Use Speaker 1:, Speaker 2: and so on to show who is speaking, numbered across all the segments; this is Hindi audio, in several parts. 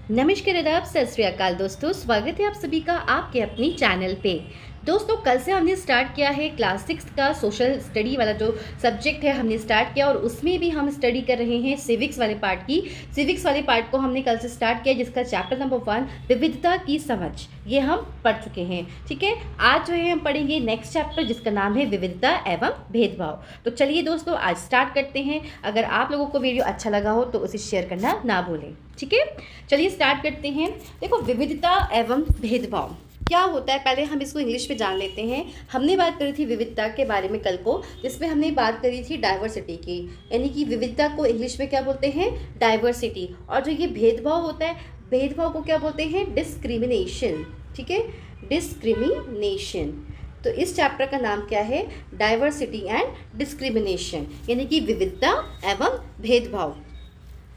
Speaker 1: नमस्कार, आदाब, सत श्री अकाल दोस्तों। स्वागत है आप सभी का आपके अपनी चैनल पे। दोस्तों, कल से हमने स्टार्ट किया है क्लास 6 का सोशल स्टडी वाला जो सब्जेक्ट है हमने स्टार्ट किया, और उसमें भी हम स्टडी कर रहे हैं सिविक्स वाले पार्ट की। सिविक्स वाले पार्ट को हमने कल से स्टार्ट किया, जिसका चैप्टर नंबर 1 विविधता की समझ, ये हम पढ़ चुके हैं। ठीक है, आज जो है हम पढ़ेंगे नेक्स्ट चैप्टर, जिसका नाम है विविधता एवं भेदभाव। तो चलिए दोस्तों, आज स्टार्ट करते हैं। अगर आप लोगों को वीडियो अच्छा लगा हो तो उसे शेयर करना ना भूलें। ठीक है, चलिए स्टार्ट करते हैं। देखो, विविधता एवं भेदभाव क्या होता है, पहले हम इसको इंग्लिश में जान लेते हैं। हमने बात करी थी विविधता के बारे में कल को, जिसमें हमने बात करी थी डाइवर्सिटी की, यानी कि विविधता को इंग्लिश में क्या बोलते हैं, डाइवर्सिटी। और जो ये भेदभाव होता है, भेदभाव को क्या बोलते हैं, डिस्क्रिमिनेशन। ठीक है, डिस्क्रिमिनेशन। तो इस चैप्टर का नाम क्या है, डाइवर्सिटी एंड डिस्क्रिमिनेशन, यानी कि विविधता एवं भेदभाव।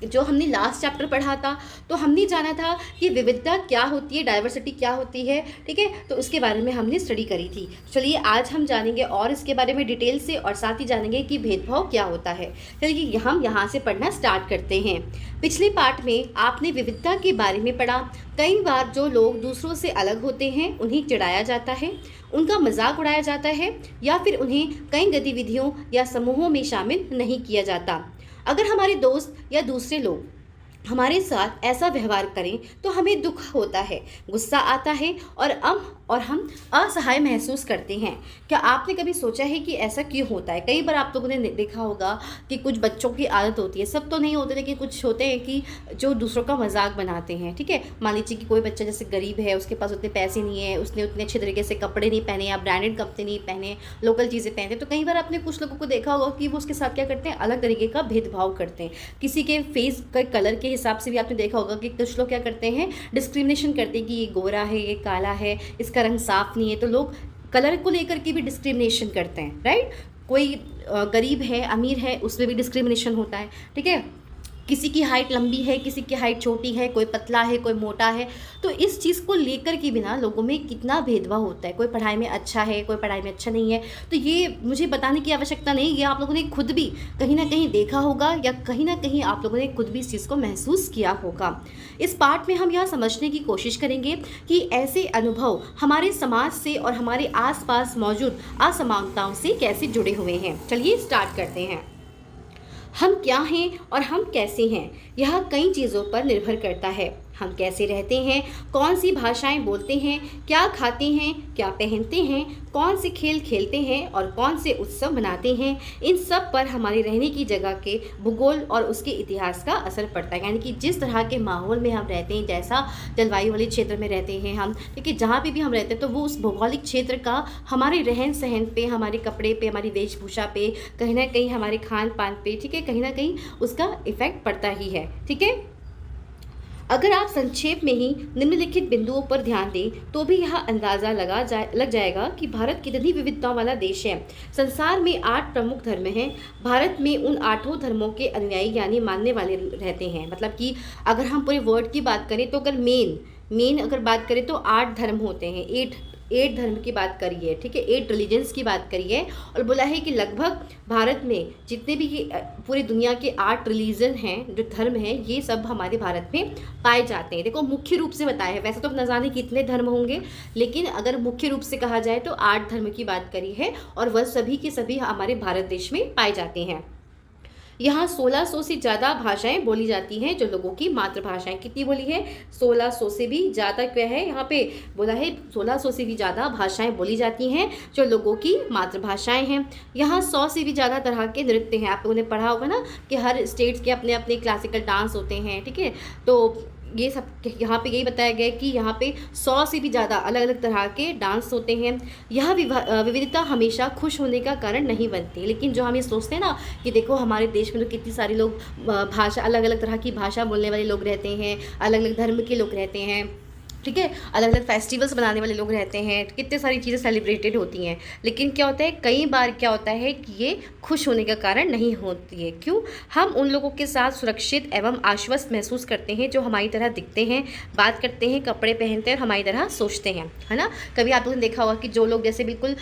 Speaker 1: जो हमने लास्ट चैप्टर पढ़ा था, तो हमने जाना था कि विविधता क्या होती है, डाइवर्सिटी क्या होती है। ठीक है, तो उसके बारे में हमने स्टडी करी थी। चलिए आज हम जानेंगे और इसके बारे में डिटेल से, और साथ ही जानेंगे कि भेदभाव क्या होता है। चलिए हम यहाँ से पढ़ना स्टार्ट करते हैं। पिछले पार्ट में आपने विविधता के बारे में पढ़ा। कई बार जो लोग दूसरों से अलग होते हैं उन्हें चिढ़ाया जाता है, उनका मजाक उड़ाया जाता है, या फिर उन्हें कई गतिविधियों या समूहों में शामिल नहीं किया जाता। अगर हमारे दोस्त या दूसरे लोग हमारे साथ ऐसा व्यवहार करें तो हमें दुख होता है, गुस्सा आता है, और हम असहाय महसूस करते हैं। क्या आपने कभी सोचा है कि ऐसा क्यों होता है? कई बार आप लोगों ने देखा होगा कि कुछ बच्चों की आदत होती है, सब तो नहीं होते, लेकिन कुछ होते हैं कि जो दूसरों का मजाक बनाते हैं। ठीक है, मान लीजिए कि कोई बच्चा जैसे गरीब है, उसके पास उतने पैसे नहीं है, उसने उतने अच्छे तरीके से कपड़े नहीं पहने, या ब्रांडेड कपड़े नहीं पहने, लोकल चीज़ें पहनते, तो कई बार आपने कुछ लोगों को देखा होगा कि वो उसके साथ क्या करते हैं, अलग तरीके का भेदभाव करते हैं। किसी के फेस के कलर के हिसाब से भी आपने देखा होगा कि कुछ लोग क्या करते हैं, डिस्क्रिमिनेशन करते हैं कि ये गोरा है, ये काला है, इसका रंग साफ नहीं है। तो लोग कलर को लेकर के भी डिस्क्रिमिनेशन करते हैं, राइट। कोई गरीब है, अमीर है, उसमें भी डिस्क्रिमिनेशन होता है। ठीक है, किसी की हाइट लंबी है, किसी की हाइट छोटी है, कोई पतला है, कोई मोटा है। तो इस चीज़ को लेकर के बिना लोगों में कितना भेदभाव होता है। कोई पढ़ाई में अच्छा है, कोई पढ़ाई में अच्छा नहीं है। तो ये मुझे बताने की आवश्यकता नहीं, ये आप लोगों ने खुद भी कहीं ना कहीं देखा होगा, या कहीं ना कहीं आप लोगों ने खुद भी इस चीज़ को महसूस किया होगा। इस पार्ट में हम यह समझने की कोशिश करेंगे कि ऐसे अनुभव हमारे समाज से और हमारे आसपास मौजूद असमानताओं से कैसे जुड़े हुए हैं। चलिए स्टार्ट करते हैं। हम क्या हैं और हम कैसे हैं, यह कई चीज़ों पर निर्भर करता है। हम कैसे रहते हैं, कौन सी भाषाएं बोलते हैं, क्या खाते हैं, क्या पहनते हैं, कौन से खेल खेलते हैं, और कौन से उत्सव मनाते हैं, इन सब पर हमारे रहने की जगह के भूगोल और उसके इतिहास का असर पड़ता है। यानी कि जिस तरह के माहौल में हम रहते हैं, जैसा जलवायु वाले क्षेत्र में रहते हैं हम, क्योंकि जहाँ भी हम रहते हैं, तो वो उस भौगोलिक क्षेत्र का हमारे रहन सहन पे, हमारे कपड़े पे, हमारी वेशभूषा पे, कहीं ना कहीं हमारे खान पान पे, ठीक है, कहीं ना कहीं उसका इफेक्ट पड़ता ही है। ठीक है, अगर आप संक्षेप में ही निम्नलिखित बिंदुओं पर ध्यान दें तो भी यह अंदाज़ा लग जाएगा कि भारत कितनी विविधताओं वाला देश है। संसार में 8 प्रमुख धर्म हैं। भारत में उन 8 धर्मों के अनुयायी यानी मानने वाले रहते हैं। मतलब कि अगर हम पूरे वर्ल्ड की बात करें, तो अगर मेन अगर बात करें तो 8 धर्म होते हैं। 8 धर्म की बात करी है। ठीक है, 8 रिलीजन्स की बात करी है, और बोला है कि लगभग भारत में जितने भी पूरी दुनिया के 8 रिलीजन हैं, जो धर्म हैं, ये सब हमारे भारत में पाए जाते हैं। देखो, मुख्य रूप से बताया है, वैसे तो न जाने कितने धर्म होंगे, लेकिन अगर मुख्य रूप से कहा जाए तो 8 धर्म की बात करी है, और वह सभी के सभी हमारे भारत देश में पाए जाते हैं। यहाँ 1600 से ज़्यादा भाषाएं बोली जाती हैं, जो लोगों की मातृभाषाएं। कितनी बोली है, 1600 से भी ज़्यादा। क्या है यहाँ पे बोला है, 1600 से भी ज़्यादा भाषाएं बोली जाती हैं, जो लोगों की मातृभाषाएं हैं। यहाँ 100 से भी ज़्यादा तरह के नृत्य हैं। आप लोगों ने पढ़ा होगा ना कि हर स्टेट्स के अपने अपने क्लासिकल डांस होते हैं। ठीक है, तो ये सब यहाँ पे यही बताया गया है कि यहाँ पे 100 से भी ज़्यादा अलग अलग तरह के डांस होते हैं। यह विविधता हमेशा खुश होने का कारण नहीं बनती, लेकिन जो हम ये सोचते हैं ना कि देखो हमारे देश में तो कितनी सारे लोग भाषा, अलग अलग तरह की भाषा बोलने वाले लोग रहते हैं, अलग अलग धर्म के लोग रहते हैं। ठीक है, अलग अलग फेस्टिवल्स बनाने वाले लोग रहते हैं, कितने सारी चीज़ें सेलिब्रेटेड होती हैं, लेकिन क्या होता है, कई बार क्या होता है कि ये खुश होने का कारण नहीं होती है। क्यों? हम उन लोगों के साथ सुरक्षित एवं आश्वस्त महसूस करते हैं जो हमारी तरह दिखते हैं, बात करते हैं, कपड़े पहनते हैं और हमारी तरह सोचते हैं, है ना। कभी आप लोगों ने देखा होगा कि जो लोग जैसे बिल्कुल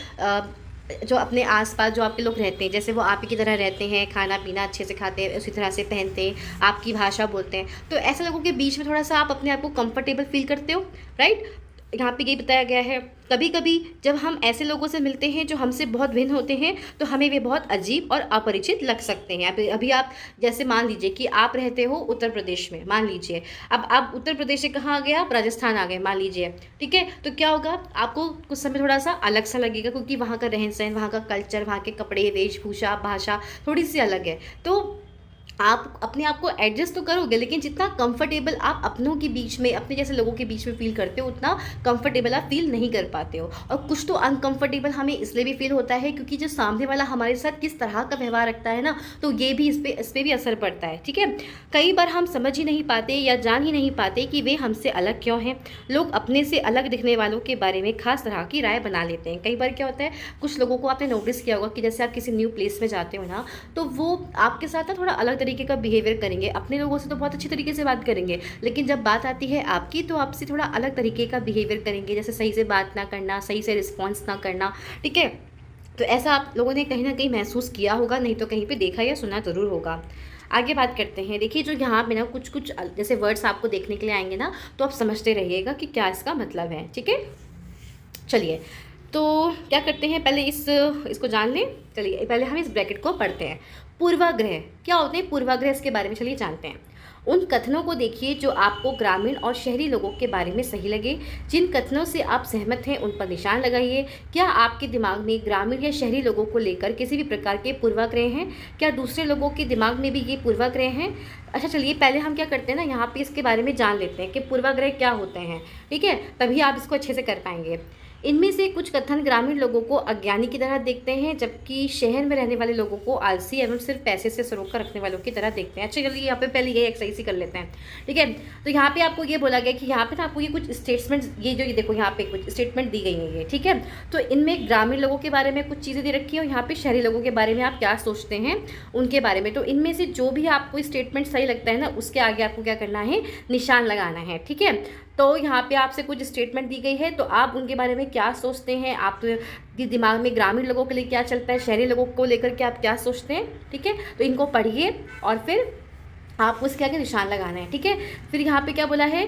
Speaker 1: जो अपने आसपास जो आपके लोग रहते हैं, जैसे वो आप ही की तरह रहते हैं, खाना पीना अच्छे से खाते हैं, उसी तरह से पहनते हैं, आपकी भाषा बोलते हैं, तो ऐसे लोगों के बीच में थोड़ा सा आप अपने आप को कंफर्टेबल फील करते हो, राइट। यहाँ पे यही बताया गया है। कभी कभी जब हम ऐसे लोगों से मिलते हैं जो हमसे बहुत भिन्न होते हैं, तो हमें वे बहुत अजीब और अपरिचित लग सकते हैं। अभी आप जैसे मान लीजिए कि आप रहते हो उत्तर प्रदेश में, मान लीजिए अब आप उत्तर प्रदेश से कहाँ आ गए, आप राजस्थान आ गए मान लीजिए, ठीक है। तो क्या होगा, आपको कुछ समय थोड़ा सा अलग सा लगेगा, क्योंकि वहाँ का रहन सहन, वहाँ का कल्चर, वहाँ के कपड़े, वेशभूषा, भाषा थोड़ी सी अलग है। तो आप अपने आप को एडजस्ट तो करोगे, लेकिन जितना कंफर्टेबल आप अपनों के बीच में, अपने जैसे लोगों के बीच में फील करते हो, उतना कंफर्टेबल आप फील नहीं कर पाते हो। और कुछ तो अनकंफर्टेबल हमें इसलिए भी फील होता है क्योंकि जो सामने वाला हमारे साथ किस तरह का व्यवहार रखता है ना, तो ये भी इस पर भी असर पड़ता है, ठीक है। कई बार हम समझ ही नहीं पाते या जान ही नहीं पाते कि वे हमसे अलग क्यों हैं। लोग अपने से अलग दिखने वालों के बारे में खास तरह की राय बना लेते हैं। कई बार क्या होता है, कुछ लोगों को आपने नोटिस किया होगा कि जैसे आप किसी न्यू प्लेस में जाते हो ना, तो वो आपके साथ ना थोड़ा अलग तरीके का बिहेवियर करेंगे। अपने लोगों से तो बहुत अच्छी तरीके से बात करेंगे, लेकिन जब बात आती है आपकी, तो आपसे थोड़ा अलग तरीके का बिहेवियर करेंगे, जैसे सही से बात ना करना, सही से रिस्पॉन्स ना करना, ठीक है। तो ऐसा आप लोगों ने कहीं ना कहीं महसूस किया होगा, नहीं तो कहीं पे देखा या सुना ज़रूर होगा। आगे बात करते हैं। देखिए, जो यहाँ पे ना कुछ कुछ जैसे वर्ड्स आपको देखने के लिए आएंगे ना, तो आप समझते रहिएगा कि क्या इसका मतलब है, ठीक है। चलिए, तो क्या करते हैं, पहले इसको जान लें। चलिए पहले हम इस ब्रैकेट को पढ़ते हैं। पूर्वाग्रह क्या होते हैं, पूर्वाग्रह इसके बारे में चलिए जानते हैं। उन कथनों को देखिए जो आपको ग्रामीण और शहरी लोगों के बारे में सही लगे। जिन कथनों से आप सहमत हैं उन पर निशान लगाइए। क्या आपके दिमाग में ग्रामीण या शहरी लोगों को लेकर किसी भी प्रकार के पूर्वाग्रह हैं? क्या दूसरे लोगों के दिमाग में भी ये पूर्वाग्रह हैं? अच्छा चलिए, पहले हम क्या करते हैं ना, यहाँ पे इसके बारे में जान लेते हैं कि पूर्वाग्रह क्या होते हैं, ठीक है, तभी आप इसको अच्छे से कर पाएंगे। इनमें से कुछ कथन ग्रामीण लोगों को अज्ञानी की तरह देखते हैं, जबकि शहर में रहने वाले लोगों को आलसी एवं सिर्फ पैसे से सरोकार रखने वालों की तरह देखते हैं। अच्छा चलिए, यहाँ पे पहले ये एक्सरसाइज ही कर लेते हैं, ठीक है। तो यहाँ पे आपको ये बोला गया कि यहाँ पे ना आपको ये कुछ स्टेटमेंट्स, ये देखो यहाँ पे कुछ स्टेटमेंट दी गई है ये, ठीक है। तो इनमें ग्रामीण लोगों के बारे में कुछ चीज़ें दे रखी है और यहाँ पे शहरी लोगों के बारे में आप क्या सोचते हैं उनके बारे में। तो इनमें से जो भी आपको स्टेटमेंट सही लगता है ना, उसके आगे आपको क्या करना है, निशान लगाना है, ठीक है। तो यहाँ पे आपसे कुछ स्टेटमेंट दी गई है, तो आप उनके बारे में क्या सोचते हैं, आप के दिमाग में ग्रामीण लोगों के लिए क्या चलता है, शहरी लोगों को लेकर के आप क्या सोचते हैं, ठीक है। तो इनको पढ़िए और फिर आप उसके आगे निशान लगाना है, ठीक है। फिर यहाँ पे क्या बोला है,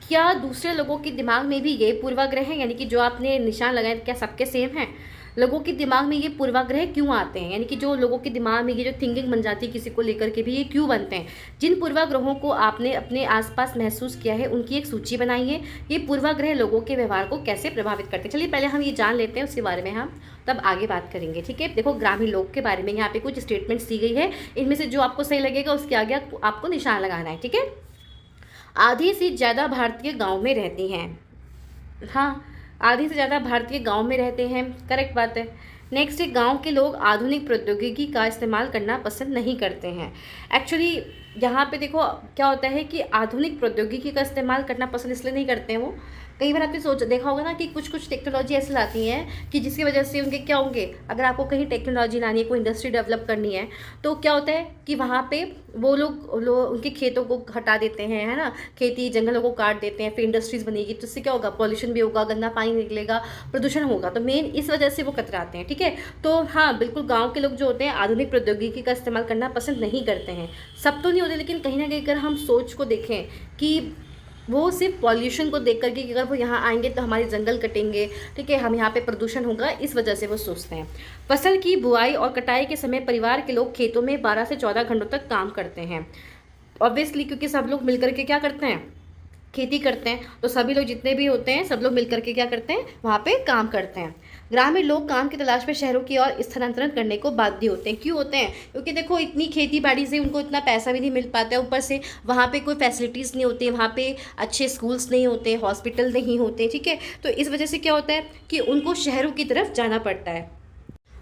Speaker 1: क्या दूसरे लोगों के दिमाग में भी ये पूर्वाग्रह है, यानी कि जो आपने निशान लगाए क्या सबके सेम है? लोगों के दिमाग में ये पूर्वाग्रह क्यों आते हैं, यानी कि जो लोगों के दिमाग में ये जो थिंकिंग बन जाती है किसी को लेकर के भी, ये क्यों बनते हैं? जिन पूर्वाग्रहों को आपने अपने आसपास महसूस किया है उनकी एक सूची बनाइए। ये पूर्वाग्रह लोगों के व्यवहार को कैसे प्रभावित करते हैं? चलिए पहले हम ये जान लेते हैं, उसके बारे में हम तब आगे बात करेंगे, ठीक है। देखो, ग्रामीण लोग के बारे में यहाँ पे कुछ स्टेटमेंट्स दी गई है, इनमें से जो आपको सही लगेगा उसके आगे आपको निशान लगाना है, ठीक है। आधी से ज़्यादा भारतीय गाँव में रहती हैं। हाँ, आधी से ज़्यादा भारतीय गांव में रहते हैं, करेक्ट बात है। नेक्स्ट है, गांव के लोग आधुनिक प्रौद्योगिकी का इस्तेमाल करना पसंद नहीं करते हैं। एक्चुअली यहाँ पे देखो क्या होता है कि आधुनिक प्रौद्योगिकी का इस्तेमाल करना पसंद इसलिए नहीं करते हैं वो, कई बार आपने देखा होगा ना कि कुछ कुछ टेक्नोलॉजी ऐसी लाती हैं कि जिसकी वजह से उनके क्या होंगे, अगर आपको कहीं टेक्नोलॉजी लानी है, कोई इंडस्ट्री डेवलप करनी है, तो क्या होता है कि वहाँ पे वो लोग उनके खेतों को हटा देते हैं, है ना, खेती जंगलों को काट देते हैं, फिर इंडस्ट्रीज़ बनेगी, तो इससे क्या होगा, पॉल्यूशन भी होगा, गंदा पानी निकलेगा, प्रदूषण होगा। तो मेन इस वजह से वो कतराते हैं, ठीक है। तो हाँ, बिल्कुल गाँव के लोग जो होते हैं आधुनिक प्रौद्योगिकी का इस्तेमाल करना पसंद नहीं करते हैं। सब तो नहीं होते, लेकिन कहीं ना कहीं अगर हम सोच को देखें कि वो सिर्फ पॉल्यूशन को देख करके कि अगर वो यहाँ आएंगे तो हमारे जंगल कटेंगे, ठीक है, हम यहाँ पे प्रदूषण होगा, इस वजह से वो सोचते हैं। फसल की बुआई और कटाई के समय परिवार के लोग खेतों में 12 से 14 घंटों तक काम करते हैं। ऑब्वियसली, क्योंकि सब लोग मिलकर के क्या करते हैं, खेती करते हैं, तो सभी लोग जितने भी होते हैं सब लोग मिलकर के क्या करते हैं, वहाँ पे काम करते हैं। ग्रामीण लोग काम की तलाश में शहरों की ओर स्थानांतरण करने को बाध्य होते हैं। क्यों होते हैं? क्योंकि देखो, इतनी खेती बाड़ी से उनको इतना पैसा भी नहीं मिल पाता है, ऊपर से वहाँ पे कोई फैसिलिटीज़ नहीं होती, वहाँ पे अच्छे स्कूल्स नहीं होते, हॉस्पिटल नहीं होते, ठीक है। तो इस वजह से क्या होता है कि उनको शहरों की तरफ जाना पड़ता है।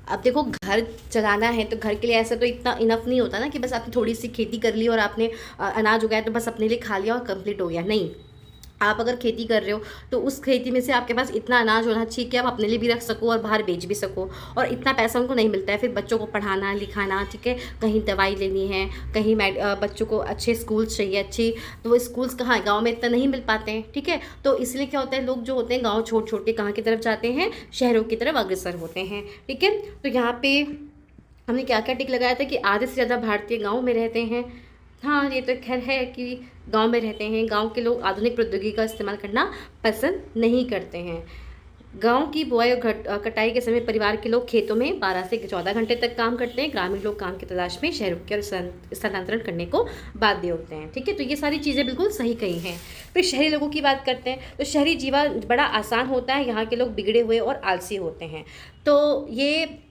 Speaker 1: अब देखो, घर चलाना है तो घर के लिए ऐसा तो इतना इनफ नहीं होता ना कि बस आपने थोड़ी सी खेती कर ली और आपने अनाज उगाया तो बस अपने लिए खा लिया और कंप्लीट हो गया, नहीं। आप अगर खेती कर रहे हो तो उस खेती में से आपके पास इतना अनाज होना चाहिए कि आप अपने लिए भी रख सको और बाहर बेच भी सको, और इतना पैसा उनको नहीं मिलता है फिर बच्चों को पढ़ाना लिखाना, ठीक है, कहीं दवाई लेनी है, कहीं बच्चों को अच्छे स्कूल्स चाहिए अच्छी, तो वो स्कूल्स कहाँ है, गाँव में इतना नहीं मिल पाते हैं, ठीक है। तो इसलिए क्या होता है, लोग जो होते हैं गाँव छोड़ के कहाँ की तरफ जाते हैं, शहरों की तरफ अग्रसर होते हैं, ठीक है। तो यहाँ पे हमने क्या क्या टिक लगाया था कि आधे से ज़्यादा भारतीय गाँव में रहते हैं। हाँ, ये तो खैर है कि गांव में रहते हैं, गांव के लोग आधुनिक प्रौद्योगिकी का इस्तेमाल करना पसंद नहीं करते हैं। गांव की बुआई और कटाई के समय परिवार के लोग खेतों में 12 से 14 घंटे तक काम करते हैं। ग्रामीण लोग काम की तलाश में शहरों के स्थानांतरण करने को बाध्य होते हैं, ठीक है। तो ये सारी चीज़ें बिल्कुल सही कही हैं। फिर शहरी लोगों की बात करते हैं तो शहरी जीवन बड़ा आसान होता है, यहाँ के लोग बिगड़े हुए और आलसी होते हैं। तो ये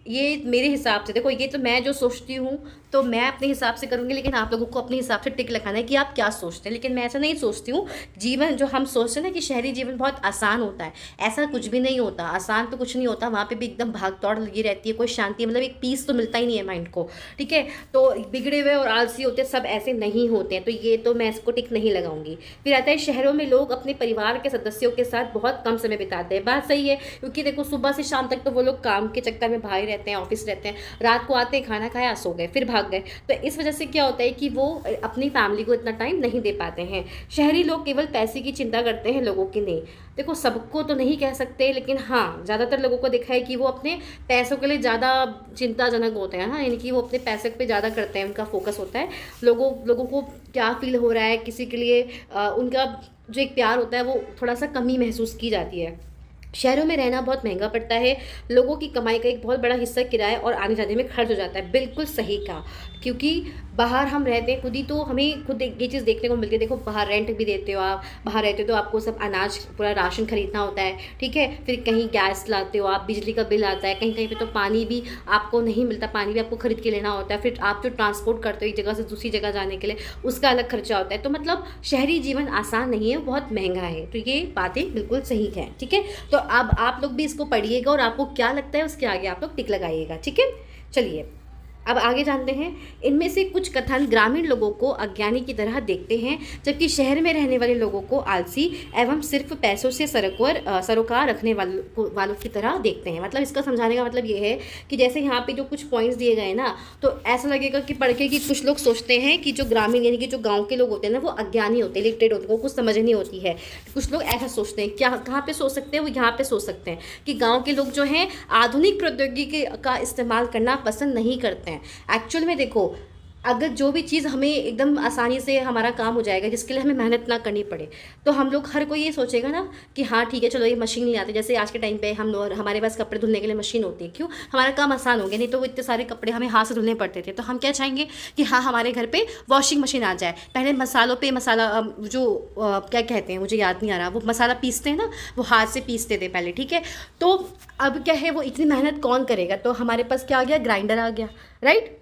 Speaker 1: मेरे हिसाब से देखो, ये तो मैं जो सोचती हूँ तो मैं अपने हिसाब से करूँगी, लेकिन आप लोगों को अपने हिसाब से टिक लगाना है कि आप क्या सोचते हैं। लेकिन मैं ऐसा नहीं सोचती हूँ। जीवन जो हम सोचते हैं ना कि शहरी जीवन बहुत आसान होता है, ऐसा कुछ भी नहीं होता। आसान तो कुछ नहीं होता, वहाँ पे भी एकदम भाग दौड़ लगी रहती है, कोई शांति, मतलब एक पीस तो मिलता ही नहीं है माइंड को, ठीक है। तो बिगड़े हुए और आलसी होते सब ऐसे नहीं होते हैं, तो ये तो मैं इसको टिक नहीं लगाऊंगी। फिर आता है शहरों में लोग अपने परिवार के सदस्यों के साथ बहुत कम समय बिताते हैं। बात सही है, क्योंकि देखो सुबह से शाम तक तो वो लोग काम के चक्कर में भागे रहते हैं, ऑफिस रहते हैं, रात को आते हैं, खाना खाया, सो गए, फिर भाग गए। तो इस वजह से क्या होता है कि वो अपनी फैमिली को इतना टाइम नहीं दे पाते हैं। शहरी लोग केवल पैसे की चिंता करते हैं, लोगों की नहीं। देखो सबको तो नहीं कह सकते, लेकिन हाँ ज़्यादातर लोगों को देखा है कि वो अपने पैसों के लिए ज़्यादा चिंताजनक होते हैं। हाँ, यानी कि वो अपने पैसे पे ज़्यादा करते हैं, उनका फोकस होता है लोगों को क्या फील हो रहा है किसी के लिए, उनका जो एक प्यार होता है वो थोड़ा सा कमी महसूस की जाती है। शहरों में रहना बहुत महंगा पड़ता है, लोगों की कमाई का एक बहुत बड़ा हिस्सा किराए और आने जाने में खर्च हो जाता है। बिल्कुल सही कहा, क्योंकि बाहर हम रहते हैं खुद ही, तो हमें खुद ये चीज़ देखने को मिलती है। देखो बाहर रेंट भी देते हो, आप बाहर रहते हो तो आपको सब अनाज पूरा राशन खरीदना होता है, ठीक है। फिर कहीं गैस लाते हो आप, बिजली का बिल आता है, कहीं कहीं पे तो पानी भी आपको नहीं मिलता, पानी भी आपको खरीद के लेना होता है। फिर आप जो ट्रांसपोर्ट करते हो एक जगह से दूसरी जगह जाने के लिए, उसका अलग खर्चा होता है। तो मतलब शहरी जीवन आसान नहीं है, बहुत महंगा है। तो ये बातें बिल्कुल सही हैं, ठीक है। तो अब आप लोग भी इसको पढ़िएगा और आपको क्या लगता है उसके आगे आप लोग टिक लगाइएगा, ठीक है। चलिए अब आगे जानते हैं। इनमें से कुछ कथन ग्रामीण लोगों को अज्ञानी की तरह देखते हैं, जबकि शहर में रहने वाले लोगों को आलसी एवं सिर्फ पैसों से सरोकार रखने वालों की तरह देखते हैं। मतलब इसका समझाने का मतलब ये है कि जैसे यहाँ पे जो कुछ पॉइंट्स दिए गए ना, तो ऐसा लगेगा कि पढ़ के कि कुछ लोग सोचते हैं कि जो ग्रामीण यानी कि जो गाँव के लोग होते हैं ना, वो अज्ञानी होते हैं, लिटरेट होते हैं, वो कुछ समझ नहीं होती है। कुछ लोग ऐसा सोचते हैं। क्या कहाँ पर सोच सकते हैं? वो यहाँ पर सोच सकते हैं कि गाँव के लोग जो हैं आधुनिक प्रौद्योगिकी का इस्तेमाल करना पसंद नहीं करते हैं। एक्चुअल में देखो, अगर जो भी चीज़ हमें एकदम आसानी से हमारा काम हो जाएगा, जिसके लिए हमें मेहनत ना करनी पड़े, तो हम लोग हर कोई ये सोचेगा ना कि हाँ ठीक है चलो ये मशीन नहीं आती। जैसे आज के टाइम पे हमारे पास कपड़े धुलने के लिए मशीन होती है, क्यों? हमारा काम आसान हो गया, नहीं तो वो इतने सारे कपड़े हमें हाथ से धुलने पड़ते थे। तो हम क्या चाहेंगे कि हाँ हमारे घर पर वॉशिंग मशीन आ जाए। पहले मसालों पर मसाला क्या कहते हैं, मुझे याद नहीं आ रहा, वो मसाला पीसते हैं ना, वो हाथ से पीसते थे पहले, ठीक है। तो अब क्या है, वो इतनी मेहनत कौन करेगा? तो हमारे पास क्या आ गया, ग्राइंडर आ गया, राइट।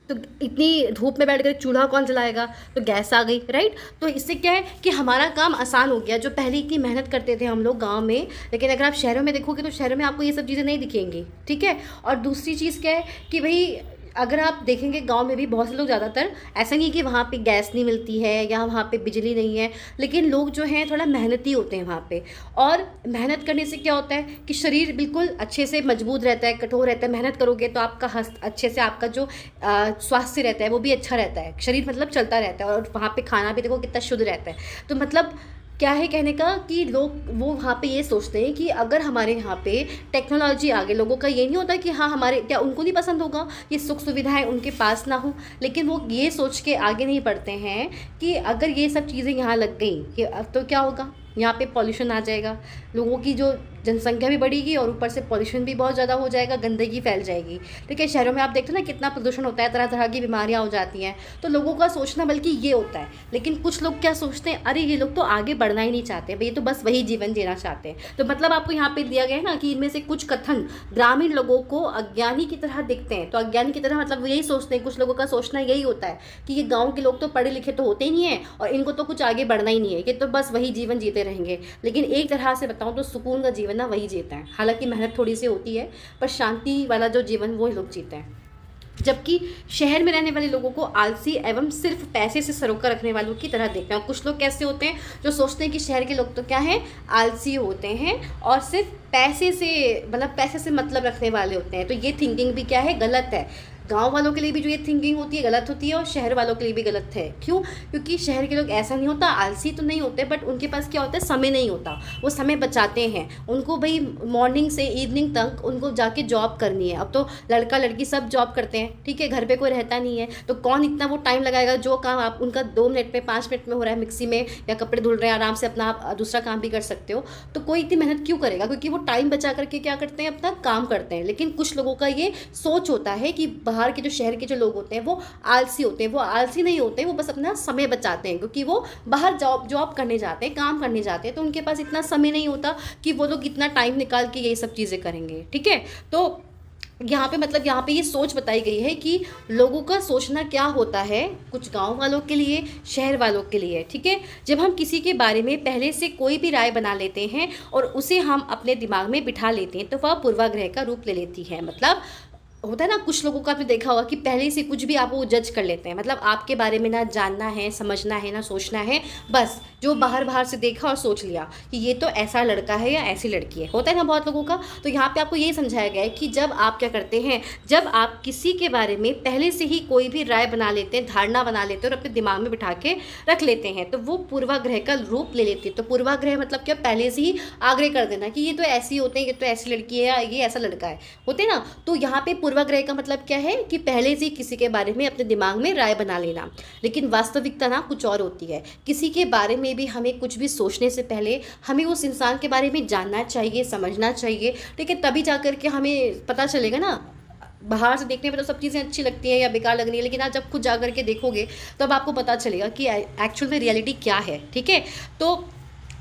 Speaker 1: तो इतनी धूप में बैठ कर चूल्हा कौन जलाएगा? तो गैस आ गई, राइट। तो इससे क्या है कि हमारा काम आसान हो गया। जो पहले इतनी मेहनत करते थे हम लोग गांव में, लेकिन अगर आप शहरों में देखोगे तो शहरों में आपको ये सब चीज़ें नहीं दिखेंगी, ठीक है। और दूसरी चीज़ क्या है कि भाई अगर आप देखेंगे गांव में भी बहुत से लोग, ज़्यादातर ऐसा नहीं कि वहाँ पे गैस नहीं मिलती है या वहाँ पे बिजली नहीं है, लेकिन लोग जो हैं थोड़ा मेहनती होते हैं वहाँ पे। और मेहनत करने से क्या होता है कि शरीर बिल्कुल अच्छे से मजबूत रहता है, कठोर रहता है। मेहनत करोगे तो आपका अच्छे से आपका जो स्वास्थ्य रहता है वो भी अच्छा रहता है, शरीर मतलब चलता रहता है। और वहाँ पर खाना भी देखो कितना शुद्ध रहता है। तो मतलब क्या है कहने का कि लोग वो वहाँ पे ये सोचते हैं कि अगर हमारे यहाँ पे टेक्नोलॉजी आ गई, लोगों का ये नहीं होता कि हाँ हमारे, क्या उनको नहीं पसंद होगा ये सुख सुविधाएं उनके पास ना हो, लेकिन वो ये सोच के आगे नहीं बढ़ते हैं कि अगर ये सब चीज़ें यहाँ लग गई कि अब तो क्या होगा, यहाँ पे पॉल्यूशन आ जाएगा, लोगों की जो जनसंख्या भी बढ़ेगी और ऊपर से पॉल्यूशन भी बहुत ज़्यादा हो जाएगा, गंदगी फैल जाएगी, ठीक है। शहरों में आप देखते हो ना कितना प्रदूषण होता है, तरह तरह की बीमारियाँ हो जाती हैं। तो लोगों का सोचना बल्कि ये होता है। लेकिन कुछ लोग क्या सोचते हैं, अरे ये लोग तो आगे बढ़ना ही नहीं चाहते, ये तो बस वही जीवन जीना चाहते हैं। तो मतलब आपको यहाँ पे दिया गया है ना कि इनमें से कुछ कथन ग्रामीण लोगों को अज्ञानी की तरह दिखते हैं। तो अज्ञानी की तरह मतलब यही सोचते हैं, कुछ लोगों का सोचना यही होता है कि ये गाँव के लोग तो पढ़े लिखे तो होते ही नहीं है और इनको तो कुछ आगे बढ़ना ही नहीं है, ये तो बस वही जीवन जीते रहेंगे। लेकिन एक तरह से बताऊँ तो सुकून का जीवन ना वही जीता है। हालांकि मेहनत थोड़ी सी होती है, पर शांति वाला जो जीवन वो लोग जीते हैं। जबकि शहर में रहने वाले लोगों को आलसी एवं सिर्फ पैसे से सरोकार रखने वालों की तरह देखते हैं। और कुछ लोग कैसे होते हैं जो सोचते हैं कि शहर के लोग तो क्या हैं, आलसी होते हैं और सिर्फ पैसे से मतलब पैसे से मतलब रखने वाले होते हैं। तो ये थिंकिंग भी क्या है, गलत है। गांव वालों के लिए भी जो ये थिंकिंग होती है गलत होती है और शहर वालों के लिए भी गलत है। क्यों? क्योंकि शहर के लोग ऐसा नहीं होता, आलसी तो नहीं होते, बट उनके पास क्या होता है, समय नहीं होता। वो समय बचाते हैं, उनको भाई मॉर्निंग से इवनिंग तक उनको जाके जॉब करनी है। अब तो लड़का लड़की सब जॉब करते हैं, ठीक है, घर पे कोई रहता नहीं है, तो कौन इतना वो टाइम लगाएगा। जो काम आप उनका 2 मिनट में 5 मिनट में हो रहा है मिक्सी में, या कपड़े धुल रहे हैं, आराम से अपना आप दूसरा काम भी कर सकते हो, तो कोई इतनी मेहनत क्यों करेगा? क्योंकि वो टाइम बचा करके क्या करते हैं, अपना काम करते हैं। लेकिन कुछ लोगों का ये सोच होता है कि बाहर के जो शहर के जो लोग होते हैं वो आलसी होते हैं। वो आलसी नहीं होते, वो बस अपना समय बचाते हैं, क्योंकि वो बाहर जॉब करने जाते हैं, काम करने जाते हैं, तो उनके पास इतना समय नहीं होता कि वो लोग इतना टाइम निकाल के ये सब चीज़ें करेंगे। ठीक है, तो यहाँ पे मतलब यहाँ पे ये सोच बताई गई है कि लोगों का सोचना क्या होता है, कुछ गांव वालों के लिए, शहर वालों के लिए। ठीक है, जब हम किसी के बारे में पहले से कोई भी राय बना लेते हैं और उसे हम अपने दिमाग में बिठा लेते हैं तो वह पूर्वाग्रह का रूप ले लेती है। मतलब होता है ना, कुछ लोगों का आपने देखा होगा कि पहले से कुछ भी आप वो जज कर लेते हैं। मतलब आपके बारे में ना जानना है, समझना है, ना सोचना है, बस जो बाहर से देखा और सोच लिया कि ये तो ऐसा लड़का है या ऐसी लड़की है। होता है ना बहुत लोगों का। तो यहाँ पे आपको यही समझाया गया है कि जब आप क्या करते हैं, जब आप किसी के बारे में पहले से ही कोई भी राय बना लेते हैं, धारणा बना लेते हैं और अपने दिमाग में बिठा के रख लेते हैं, तो वो पूर्वाग्रह का रूप ले लेती है। तो पूर्वाग्रह मतलब क्या, पहले से ही आग्रह कर देना कि ये तो ऐसी होते हैं, ये तो ऐसी लड़की है या ये ऐसा लड़का है, होते ना। तो यहाँ पे पूर्वाग्रह का मतलब क्या है कि पहले से किसी के बारे में अपने दिमाग में राय बना लेना। लेकिन वास्तविकता ना कुछ और होती है। किसी के बारे में भी हमें कुछ भी सोचने से पहले हमें उस इंसान के बारे में जानना चाहिए, समझना चाहिए। ठीक है, तभी जाकर के हमें पता चलेगा ना। बाहर से देखने में तो सब चीज़ें अच्छी लगती हैं या बेकार लग रही है, लेकिन आप जब खुद जा करके देखोगे तब आपको पता चलेगा कि एक्चुअल में रियलिटी क्या है। ठीक है, तो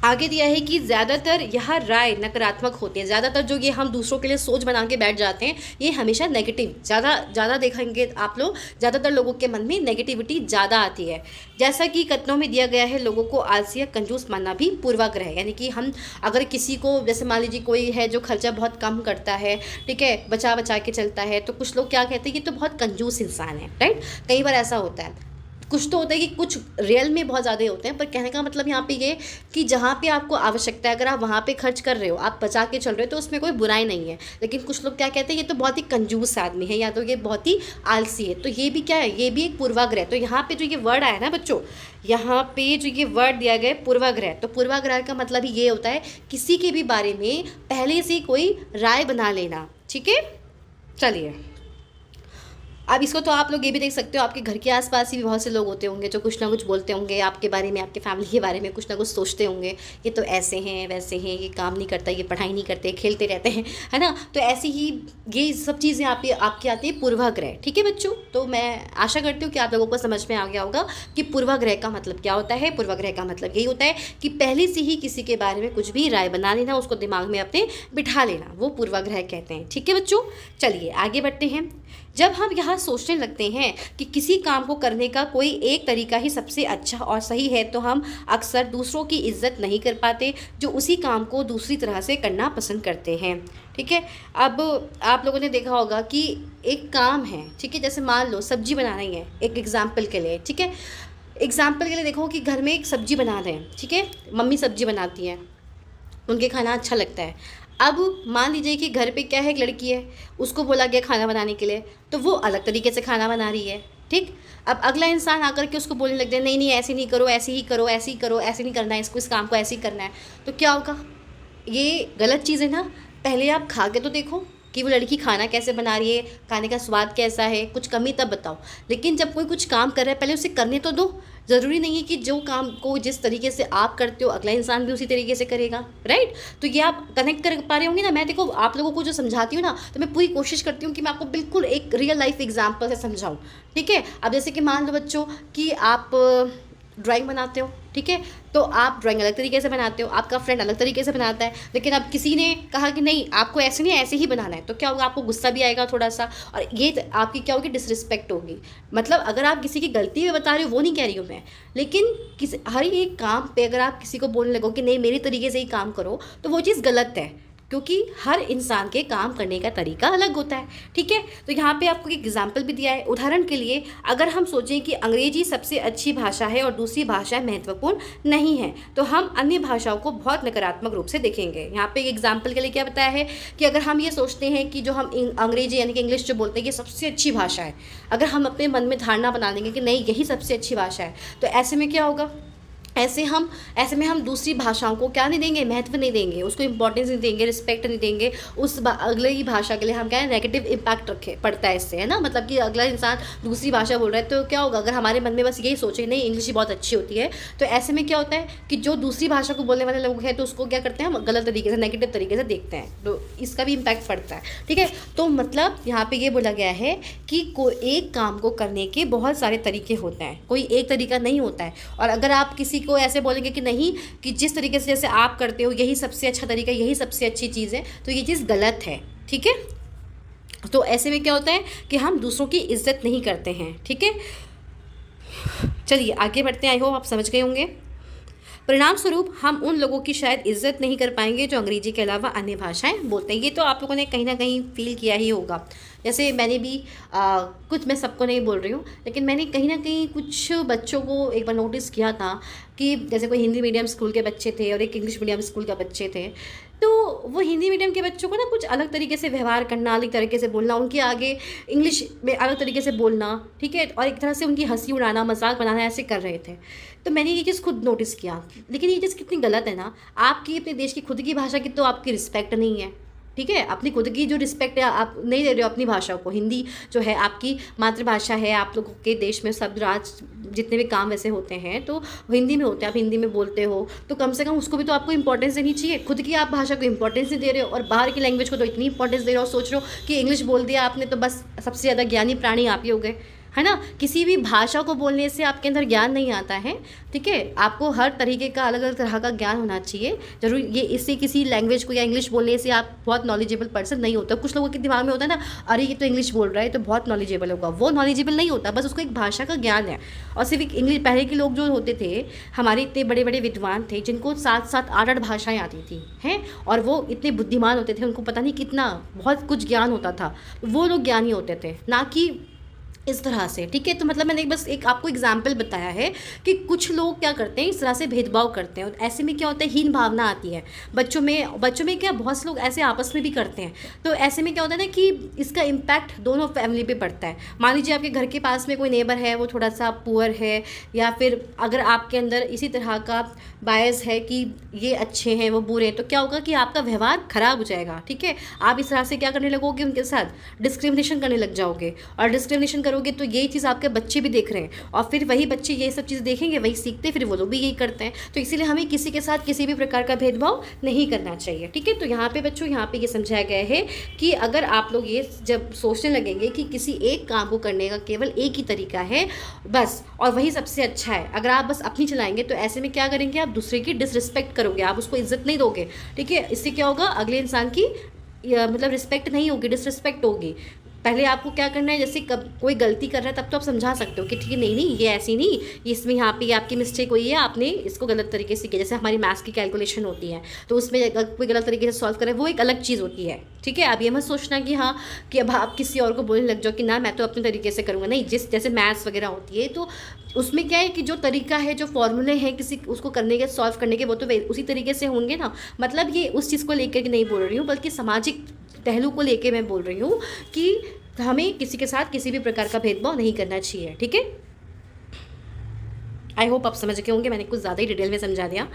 Speaker 1: आगे दिया है कि ज़्यादातर यह राय नकारात्मक होती है। ज़्यादातर जो ये हम दूसरों के लिए सोच बना के बैठ जाते हैं, ये हमेशा नेगेटिव ज़्यादा देखेंगे आप लोग, ज़्यादातर लोगों के मन में नेगेटिविटी ज़्यादा आती है। जैसा कि कथनों में दिया गया है, लोगों को आलसी या कंजूस मानना भी पूर्वाग्रह है। यानी कि हम अगर किसी को, जैसे मान लीजिए कोई है जो खर्चा बहुत कम करता है, ठीक है, बचा बचा के चलता है, तो कुछ लोग क्या कहते हैं कि तो बहुत कंजूस इंसान है। राइट, कई बार ऐसा होता है। कुछ तो होता है कि कुछ रियल में बहुत ज़्यादा होते हैं, पर कहने का मतलब यहाँ पे ये कि जहाँ पे आपको आवश्यकता है अगर आप वहाँ पे खर्च कर रहे हो, आप बचा के चल रहे हो, तो उसमें कोई बुराई नहीं है। लेकिन कुछ लोग क्या कहते हैं, ये तो बहुत ही कंजूस आदमी है, या तो ये बहुत ही आलसी है। तो ये भी क्या है, ये भी एक पूर्वाग्रह। तो यहाँ पे जो ये वर्ड आया ना बच्चों, यहाँ पे जो ये वर्ड दिया गया है पूर्वाग्रह, तो पूर्वाग्रह का मतलब ही ये होता है किसी के भी बारे में पहले से कोई राय बना लेना। ठीक है, चलिए अब इसको तो आप लोग ये भी देख सकते हो, आपके घर के आसपास ही भी बहुत से लोग होते होंगे जो कुछ ना कुछ बोलते होंगे आपके बारे में, आपके फैमिली के बारे में कुछ ना कुछ सोचते होंगे, ये तो ऐसे हैं वैसे हैं, ये काम नहीं करता, ये पढ़ाई नहीं करते, खेलते रहते हैं, है ना। तो ऐसी ही ये सब चीज़ें आपकी आती है पूर्वाग्रह। ठीक है बच्चों, तो मैं आशा करती हूँ कि आप लोगों को समझ में आ गया होगा कि पूर्वाग्रह का मतलब क्या होता है। पूर्वाग्रह का मतलब यही होता है कि पहले से ही किसी के बारे में कुछ भी राय बना लेना, उसको दिमाग में अपने बिठा लेना, वो पूर्वाग्रह कहते हैं। ठीक है बच्चों, चलिए आगे बढ़ते हैं। जब हम यहाँ सोचने लगते हैं कि किसी काम को करने का कोई एक तरीका ही सबसे अच्छा और सही है, तो हम अक्सर दूसरों की इज्जत नहीं कर पाते जो उसी काम को दूसरी तरह से करना पसंद करते हैं। ठीक है, अब आप लोगों ने देखा होगा कि एक काम है, ठीक है, जैसे मान लो सब्जी बनाना ही है, एक एग्जाम्पल के लिए। ठीक है, एग्जाम्पल के लिए देखो कि घर में एक सब्जी बना रहे हैं, ठीक है, मम्मी सब्जी बनाती हैं, उनके खाना अच्छा लगता है। अब मान लीजिए कि घर पे क्या है, एक लड़की है, उसको बोला गया खाना बनाने के लिए, तो वो अलग तरीके से खाना बना रही है। ठीक, अब अगला इंसान आकर के उसको बोलने लग जाए, नहीं नहीं ऐसे नहीं करो, ऐसे ही करो, ऐसे ही करो, ऐसे नहीं करना है, इसको इस काम को ऐसे ही करना है, तो क्या होगा? ये गलत चीज़ है ना। पहले आप खा के तो देखो कि वो लड़की खाना कैसे बना रही है, खाने का स्वाद कैसा है, कुछ कमी तब बताओ। लेकिन जब कोई कुछ काम कर रहा है, पहले उसे करने तो दो। ज़रूरी नहीं है कि जो काम को जिस तरीके से आप करते हो अगला इंसान भी उसी तरीके से करेगा। राइट, तो ये आप कनेक्ट कर पा रहे होंगे ना। मैं देखो आप लोगों को जो समझाती हूँ ना, तो मैं पूरी कोशिश करती हूँ कि मैं आपको बिल्कुल एक रियल लाइफ एग्जाम्पल से समझाऊँ। ठीक है, अब जैसे कि मान लो बच्चों कि आप ड्राइंग बनाते हो, ठीक है, तो आप ड्राइंग अलग तरीके से बनाते हो, आपका फ्रेंड अलग तरीके से बनाता है, लेकिन अब किसी ने कहा कि नहीं आपको ऐसे नहीं ऐसे ही बनाना है, तो क्या होगा? आपको गुस्सा भी आएगा थोड़ा सा, और ये आपकी क्या होगी? डिसरिस्पेक्ट होगी। मतलब अगर आप किसी की गलती में बता रहे हो वो नहीं कह रही हूँ मैं, लेकिन हर एक काम पे अगर आप किसी को बोलने लगो कि नहीं मेरी तरीके से ही काम करो, तो वो चीज़ गलत है। क्योंकि हर इंसान के काम करने का तरीका अलग होता है। ठीक है, तो यहाँ पे आपको एक एग्जाम्पल भी दिया है। उदाहरण के लिए अगर हम सोचें कि अंग्रेजी सबसे अच्छी भाषा है और दूसरी भाषाएं महत्वपूर्ण नहीं है, तो हम अन्य भाषाओं को बहुत नकारात्मक रूप से देखेंगे। यहाँ पे एक एग्जाम्पल के लिए क्या बताया है कि अगर हम ये सोचते हैं कि जो हम अंग्रेजी यानी कि इंग्लिश जो बोलते हैं ये सबसे अच्छी भाषा है, अगर हम अपने मन में धारणा बना लेंगे कि नहीं यही सबसे अच्छी भाषा है, तो ऐसे में क्या होगा, ऐसे में हम दूसरी भाषाओं को क्या नहीं देंगे, महत्व नहीं देंगे, उसको इंपॉर्टेंस नहीं देंगे, रिस्पेक्ट नहीं देंगे। उस अगले ही भाषा के लिए हम क्या है, नेगेटिव इम्पैक्ट रखे पड़ता है इससे, है ना। मतलब कि अगला इंसान दूसरी भाषा बोल रहा है तो क्या होगा, अगर हमारे मन में बस यही सोचे नहीं इंग्लिश ही बहुत अच्छी होती है, तो ऐसे में क्या होता है कि जो दूसरी भाषा को बोलने वाले लोग हैं तो उसको क्या करते हैं, हम गलत तरीके से, नेगेटिव तरीके से देखते हैं, तो इसका भी इम्पैक्ट पड़ता है। ठीक है, तो मतलब यहाँ पर ये बोला गया है कि एक काम को करने के बहुत सारे तरीके होते हैं, कोई एक तरीका नहीं होता है। और अगर आप किसी को ऐसे बोलेंगे कि नहीं कि जिस तरीके से जैसे आप करते हो यही सबसे अच्छा तरीका, यही सबसे अच्छी चीज़ है, तो ये चीज़ गलत है। ठीक है, तो ऐसे में क्या होता है कि हम दूसरों की इज्जत नहीं करते हैं। ठीक है, चलिए आगे बढ़ते हैं। आई होप आप समझ गए होंगे। परिणाम स्वरूप हम उन लोगों की शायद इज्जत नहीं कर पाएंगे जो अंग्रेजी के अलावा अन्य भाषाएं बोलते हैं। ये तो आप लोगों ने कहीं ना कहीं फील किया ही होगा। जैसे मैंने भी कुछ, मैं सबको नहीं बोल रही हूँ, लेकिन मैंने कहीं ना कहीं कुछ बच्चों को एक बार नोटिस किया था कि जैसे कोई हिंदी मीडियम स्कूल के बच्चे थे और एक इंग्लिश मीडियम स्कूल के बच्चे थे, तो वो हिंदी मीडियम के बच्चों को ना कुछ अलग तरीके से व्यवहार करना, अलग तरीके से बोलना, उनके आगे इंग्लिश में अलग तरीके से बोलना, ठीक है, और एक तरह से उनकी हंसी उड़ाना, मजाक बनाना, ऐसे कर रहे थे। तो मैंने ये चीज़ खुद नोटिस किया। लेकिन ये चीज़ कितनी गलत है ना, आपकी अपने देश की खुद की भाषा की तो आपकी रिस्पेक्ट नहीं है। ठीक है, अपनी खुद की जो रिस्पेक्ट है आप नहीं दे रहे हो अपनी भाषा को। हिंदी जो है आपकी मातृभाषा है, आप लोगों के देश में शब्द राज जितने भी काम वैसे होते हैं तो हिंदी में होते हैं, आप हिंदी में बोलते हो, तो कम से कम उसको भी तो आपको इंपॉर्टेंस देनी चाहिए। खुद की आप भाषा को इंपॉर्टेंस नहीं दे रहे हो और बाहर की लैंग्वेज को तो इतनी इंपॉर्टेंस दे रहे हो, सोच रहे हो कि इंग्लिश बोल दिया आपने तो बस सबसे ज़्यादा ज्ञानी प्राणी आप ही हो गए, है ना। किसी भी भाषा को बोलने से आपके अंदर ज्ञान नहीं आता है। ठीक है, आपको हर तरीके का अलग अलग तरह का ज्ञान होना चाहिए। जरूर ये इससे किसी लैंग्वेज को या इंग्लिश बोलने से आप बहुत नॉलेजेबल पर्सन नहीं होता। कुछ लोगों के दिमाग में होता है ना, अरे ये तो इंग्लिश बोल रहा है तो बहुत नॉलेजेबल होगा। वो नॉलेजेबल नहीं होता, बस उसको एक भाषा का ज्ञान है। और सिर्फ इंग्लिश, पहले के लोग जो होते थे हमारे इतने बड़े बड़े विद्वान थे जिनको 7-7, 8-8 भाषाएँ आती थी हैं, और वो इतने बुद्धिमान होते थे, उनको पता नहीं कितना बहुत कुछ ज्ञान होता था। वो लोग ज्ञानी होते थे, ना कि इस तरह से। ठीक है, तो मतलब मैंने बस एक आपको एग्जाम्पल बताया है कि कुछ लोग क्या करते हैं, इस तरह से भेदभाव करते हैं और ऐसे में क्या होता है, हीन भावना आती है बच्चों में क्या बहुत से लोग ऐसे आपस में भी करते हैं। तो ऐसे में क्या होता है ना कि इसका इम्पैक्ट दोनों फैमिली पे पड़ता है। मान लीजिए आपके घर के पास में कोई नेबर है, वो थोड़ा सा पुअर है, या फिर अगर आपके अंदर इसी तरह का बायस है कि ये अच्छे हैं वो बुरे हैं, तो क्या होगा कि आपका व्यवहार खराब हो जाएगा। ठीक है, आप इस तरह से क्या करने लगोगे, उनके साथ डिस्क्रिमिनेशन करने लग जाओगे, और डिस्क्रिमिनेशन करोगे तो यही चीज़ आपके बच्चे भी देख रहे हैं, और फिर वही बच्चे ये सब चीज़ देखेंगे, वही सीखते, फिर वो लोग भी यही करते हैं। तो इसीलिए हमें किसी के साथ किसी भी प्रकार का भेदभाव नहीं करना चाहिए। ठीक है, तो यहाँ पे बच्चों यहाँ पे ये समझाया गया है कि अगर आप लोग ये जब सोचने लगेंगे कि किसी एक काम को करने का केवल एक ही तरीका है बस, और वही सबसे अच्छा है, अगर आप बस अपनी चलाएंगे तो ऐसे में क्या करेंगे, आप दूसरे की डिसरिस्पेक्ट करोगे, आप उसको इज्जत नहीं दोगे। ठीक है, इससे क्या होगा, अगले इंसान की मतलब रिस्पेक्ट नहीं होगी, डिसरिस्पेक्ट होगी। पहले आपको क्या करना है, जैसे कब कोई गलती कर रहा है तब तो आप समझा सकते हो कि ठीक है, नहीं ये ऐसी नहीं, इसमें यहाँ पे आपकी मिस्टेक हुई है, आपने इसको गलत तरीके से किया। जैसे हमारी मैथ्स की कैलकुलेशन होती है तो उसमें अगर कोई गलत तरीके से सॉल्व करे वो एक अलग चीज़ होती है। ठीक है, आप ये मत सोचना कि हाँ कि अब आप किसी और को बोलने लग जाओ कि ना मैं तो अपने तरीके से करूँगा। नहीं, जैसे मैथ्स वगैरह होती है तो उसमें क्या है कि जो तरीका है, जो फॉर्मूले हैं किसी उसको करने के, सॉल्व करने के, वो तो उसी तरीके से होंगे ना। मतलब ये उस चीज़ को लेकर नहीं बोल रही हूँ, बल्कि सामाजिक पहलू को लेके मैं बोल रही हूँ कि हमें किसी के साथ किसी भी प्रकार का भेदभाव नहीं करना चाहिए। ठीक है, आई होप आप समझ गए होंगे, मैंने कुछ ज़्यादा ही डिटेल में समझा दिया।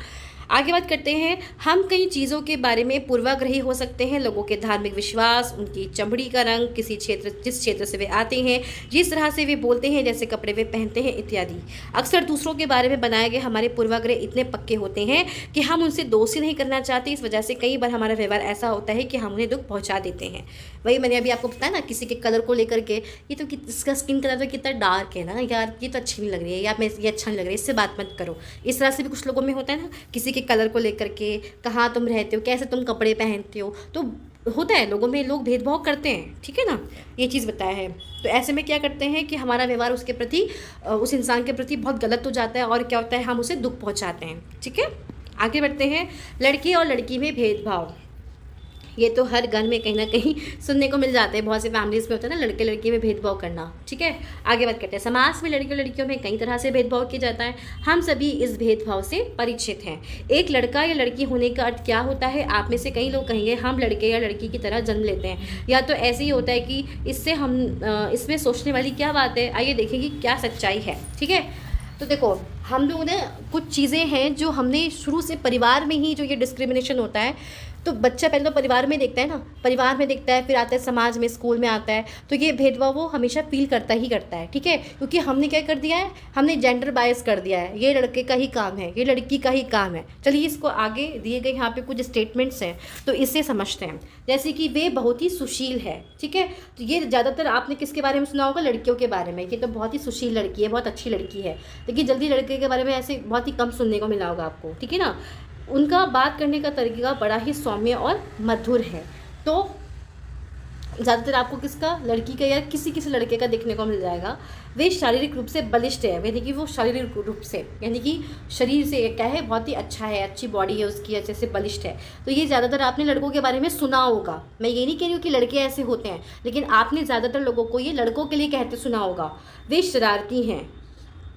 Speaker 1: आगे बात करते हैं, हम कई चीज़ों के बारे में पूर्वाग्रही हो सकते हैं। लोगों के धार्मिक विश्वास, उनकी चमड़ी का रंग, जिस क्षेत्र से वे आते हैं, जिस तरह से वे बोलते हैं, जैसे कपड़े वे पहनते हैं इत्यादि। अक्सर दूसरों के बारे में बनाए गए हमारे पूर्वाग्रह इतने पक्के होते हैं कि हम उनसे दोषी नहीं करना चाहते। इस वजह से कई बार हमारा व्यवहार ऐसा होता है कि हम उन्हें दुख पहुँचा देते हैं। वही मैंने अभी आपको बताया ना, किसी के कलर को लेकर के, ये तो इसका स्किन कलर तो कितना डार्क है ना यार, ये तो अच्छी नहीं लग रही है, या मैं ये अच्छा नहीं लग रहा है, इससे बात मत करो। इस तरह से भी कुछ लोगों में होता है ना, किसी के कलर को लेकर के, कहाँ तुम रहते हो, कैसे तुम कपड़े पहनते हो, तो होता है लोगों में, लोग भेदभाव करते हैं। ठीक है ना, ये चीज़ बताया है। तो ऐसे में क्या करते हैं कि हमारा व्यवहार उसके प्रति, उस इंसान के प्रति बहुत गलत हो जाता है, और क्या होता है, हम उसे दुख पहुंचाते हैं। ठीक है, आगे बढ़ते हैं। लड़के और लड़की में भेदभाव, ये तो हर घर में कहीं ना कहीं सुनने को मिल जाते हैं। बहुत से फैमिलीज़ में होता है ना लड़के लड़की में भेदभाव करना। ठीक है, आगे बात करते हैं। समाज में लड़के लड़कियों में कई तरह से भेदभाव किया जाता है। हम सभी इस भेदभाव से परिचित हैं। एक लड़का या लड़की होने का अर्थ क्या होता है? आप में से कई लोग कहेंगे हम लड़के या लड़की की तरह जन्म लेते हैं, या तो ऐसे ही होता है कि इससे हम इसमें सोचने वाली क्या बात है। आइए देखें कि क्या सच्चाई है। ठीक है, तो देखो हम लोग ने कुछ चीज़ें हैं जो हमने शुरू से परिवार में ही जो ये डिस्क्रिमिनेशन होता है, तो बच्चा पहले तो परिवार में देखता है ना, परिवार में देखता है, फिर आता है समाज में, स्कूल में आता है, तो ये भेदभाव वो हमेशा फील करता ही करता है। ठीक है, क्योंकि हमने क्या कर दिया है, हमने जेंडर बायस कर दिया है, ये लड़के का ही काम है, ये लड़की का ही काम है। चलिए इसको आगे दिए गए यहाँ पे कुछ स्टेटमेंट्स हैं तो इससे समझते हैं। जैसे कि वे बहुत ही सुशील है। ठीक है, तो ये ज़्यादातर आपने किसके बारे में सुना होगा? लड़कियों के बारे में। ये तो बहुत ही सुशील लड़की है, बहुत अच्छी लड़की है, लेकिन जल्दी लड़के के बारे में ऐसे बहुत ही कम सुनने को मिला होगा आपको। ठीक है ना, उनका बात करने का तरीका बड़ा ही सौम्य और मधुर है। तो ज़्यादातर आपको किसका? लड़की का या किसी किसी लड़के का देखने को मिल जाएगा। वे शारीरिक रूप से बलिष्ठ है, यानी कि वो शारीरिक रूप से, यानी कि शरीर से क्या है, बहुत ही अच्छा है, अच्छी बॉडी है उसकी, अच्छे से बलिष्ठ है। तो ये ज़्यादातर आपने लड़कों के बारे में सुना होगा। मैं ये नहीं कह रही हूँ कि लड़के ऐसे होते हैं, लेकिन आपने ज़्यादातर लोगों को ये लड़कों के लिए कहते सुना होगा। वे शरारती हैं।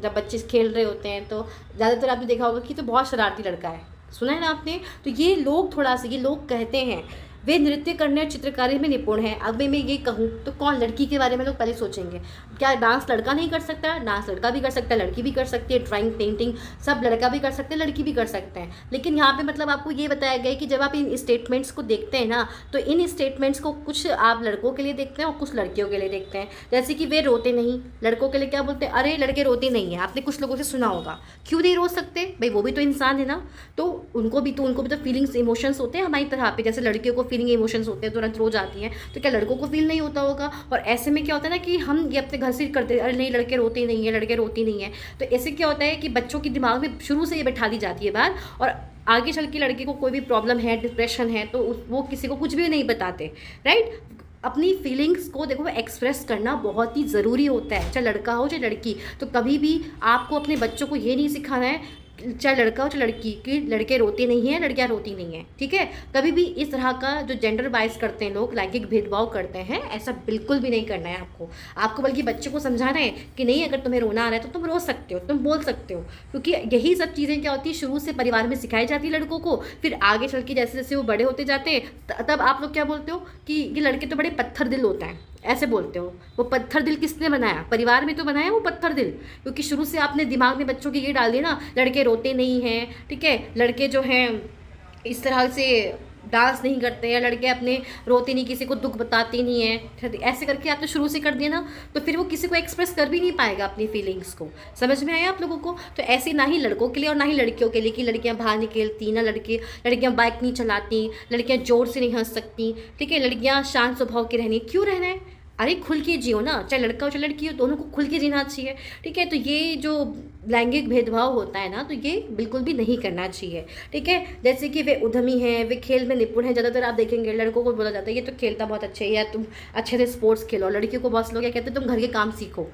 Speaker 1: जब बच्चे खेल रहे होते हैं तो ज़्यादातर आपने देखा होगा कि तो बहुत शरारती लड़का है, सुना है ना आपने। तो ये लोग थोड़ा सा, ये लोग कहते हैं। वे नृत्य करने और चित्रकारी में निपुण हैं। अब मैं ये कहूँ तो कौन? लड़की के बारे में लोग पहले सोचेंगे क्या डांस लड़का नहीं कर सकता? डांस लड़का भी कर सकता है, लड़की भी कर सकती है, ड्राइंग पेंटिंग सब लड़का भी कर सकते हैं, लड़की भी कर सकते हैं। लेकिन यहाँ पे मतलब आपको ये बताया गया है कि जब आप इन स्टेटमेंट्स को देखते हैं ना, तो इन स्टेटमेंट्स को कुछ आप लड़कों के लिए देखते हैं और कुछ लड़कियों के लिए देखते हैं। जैसे कि वे रोते नहीं, लड़कों के लिए क्या बोलते हैं? अरे लड़के रोते नहीं हैं। आपने कुछ लोगों से सुना होगा, क्यों नहीं रो सकते भाई, वो भी तो इंसान है ना, तो उनको भी तो फीलिंग्स इमोशंस होते हैं हमारी तरह पे। जैसे लड़कियों को फीलिंग इमोशंस होते हैं, तुरंत रो जाती हैं, तो क्या लड़कों को फील नहीं होता होगा? और ऐसे में क्या होता है ना कि हम ये अपने घर से करते हैं, अरे नहीं लड़के रोते नहीं है, लड़के रोती नहीं है। तो ऐसे क्या होता है कि बच्चों के दिमाग में शुरू से ये बैठा दी जाती है बात, और आगे चल के लड़के को कोई भी प्रॉब्लम है, डिप्रेशन है, तो वो किसी को कुछ भी नहीं बताते। राइट, अपनी फीलिंग्स को देखो एक्सप्रेस करना बहुत ही ज़रूरी होता है, चाहे लड़का हो चाहे लड़की। तो कभी भी आपको अपने बच्चों को ये नहीं सिखाना है, चाहे लड़का हो चाहे लड़की, कि लड़के रोते नहीं हैं, लड़कियां रोती नहीं हैं। ठीक है, कभी भी इस तरह का जो जेंडर बाइस करते हैं लोग, लैंगिक भेदभाव करते हैं, ऐसा बिल्कुल भी नहीं करना है आपको बल्कि बच्चे को समझाना है कि नहीं, अगर तुम्हें रोना आ रहा है तो तुम रो सकते हो, तुम बोल सकते हो। क्योंकि यही सब चीज़ें क्या होती है, शुरू से परिवार में सिखाई जाती है लड़कों को। फिर आगे चल के जैसे जैसे वो बड़े होते जाते हैं, तब आप लोग क्या बोलते हो कि ये लड़के तो बड़े पत्थर दिल होता है, ऐसे बोलते हो। वो पत्थर दिल किसने बनाया? परिवार में तो बनाया वो पत्थर दिल, क्योंकि शुरू से आपने दिमाग में बच्चों की ये डाल दिया ना, लड़के रोते नहीं हैं। ठीक है, लड़के जो हैं इस तरह से डांस नहीं करते, या लड़के अपने रोते नहीं, किसी को दुख बताते नहीं है, ऐसे करके आपने शुरू से कर दिया ना, तो फिर वो किसी को एक्सप्रेस कर भी नहीं पाएगा अपनी फीलिंग्स को। समझ में आया आप लोगों को? तो ऐसे ना ही लड़कों के लिए और ना ही लड़कियों के लिए कि लड़कियां बाहर निकलती ना, लड़कियां बाइक नहीं चलाती, लड़कियां जोर से नहीं हंस सकती। ठीक है, लड़कियां शांत स्वभाव की रहनी, क्यों रहना है? अरे खुल के जियो ना, चाहे लड़का हो चाहे लड़की हो, दोनों को खुल के जीना चाहिए। ठीक है, तो ये जो लैंगिक भेदभाव होता है ना, तो ये बिल्कुल भी नहीं करना चाहिए। ठीक है, जैसे कि वे उद्यमी हैं, वे खेल में निपुण हैं। ज़्यादातर आप देखेंगे लड़कों को बोला जाता है ये तो खेलता बहुत अच्छे है, या तुम अच्छे से स्पोर्ट्स खेलो। लड़कियों को बहुत लोग क्या कहते हैं, तुम घर के काम सीखो।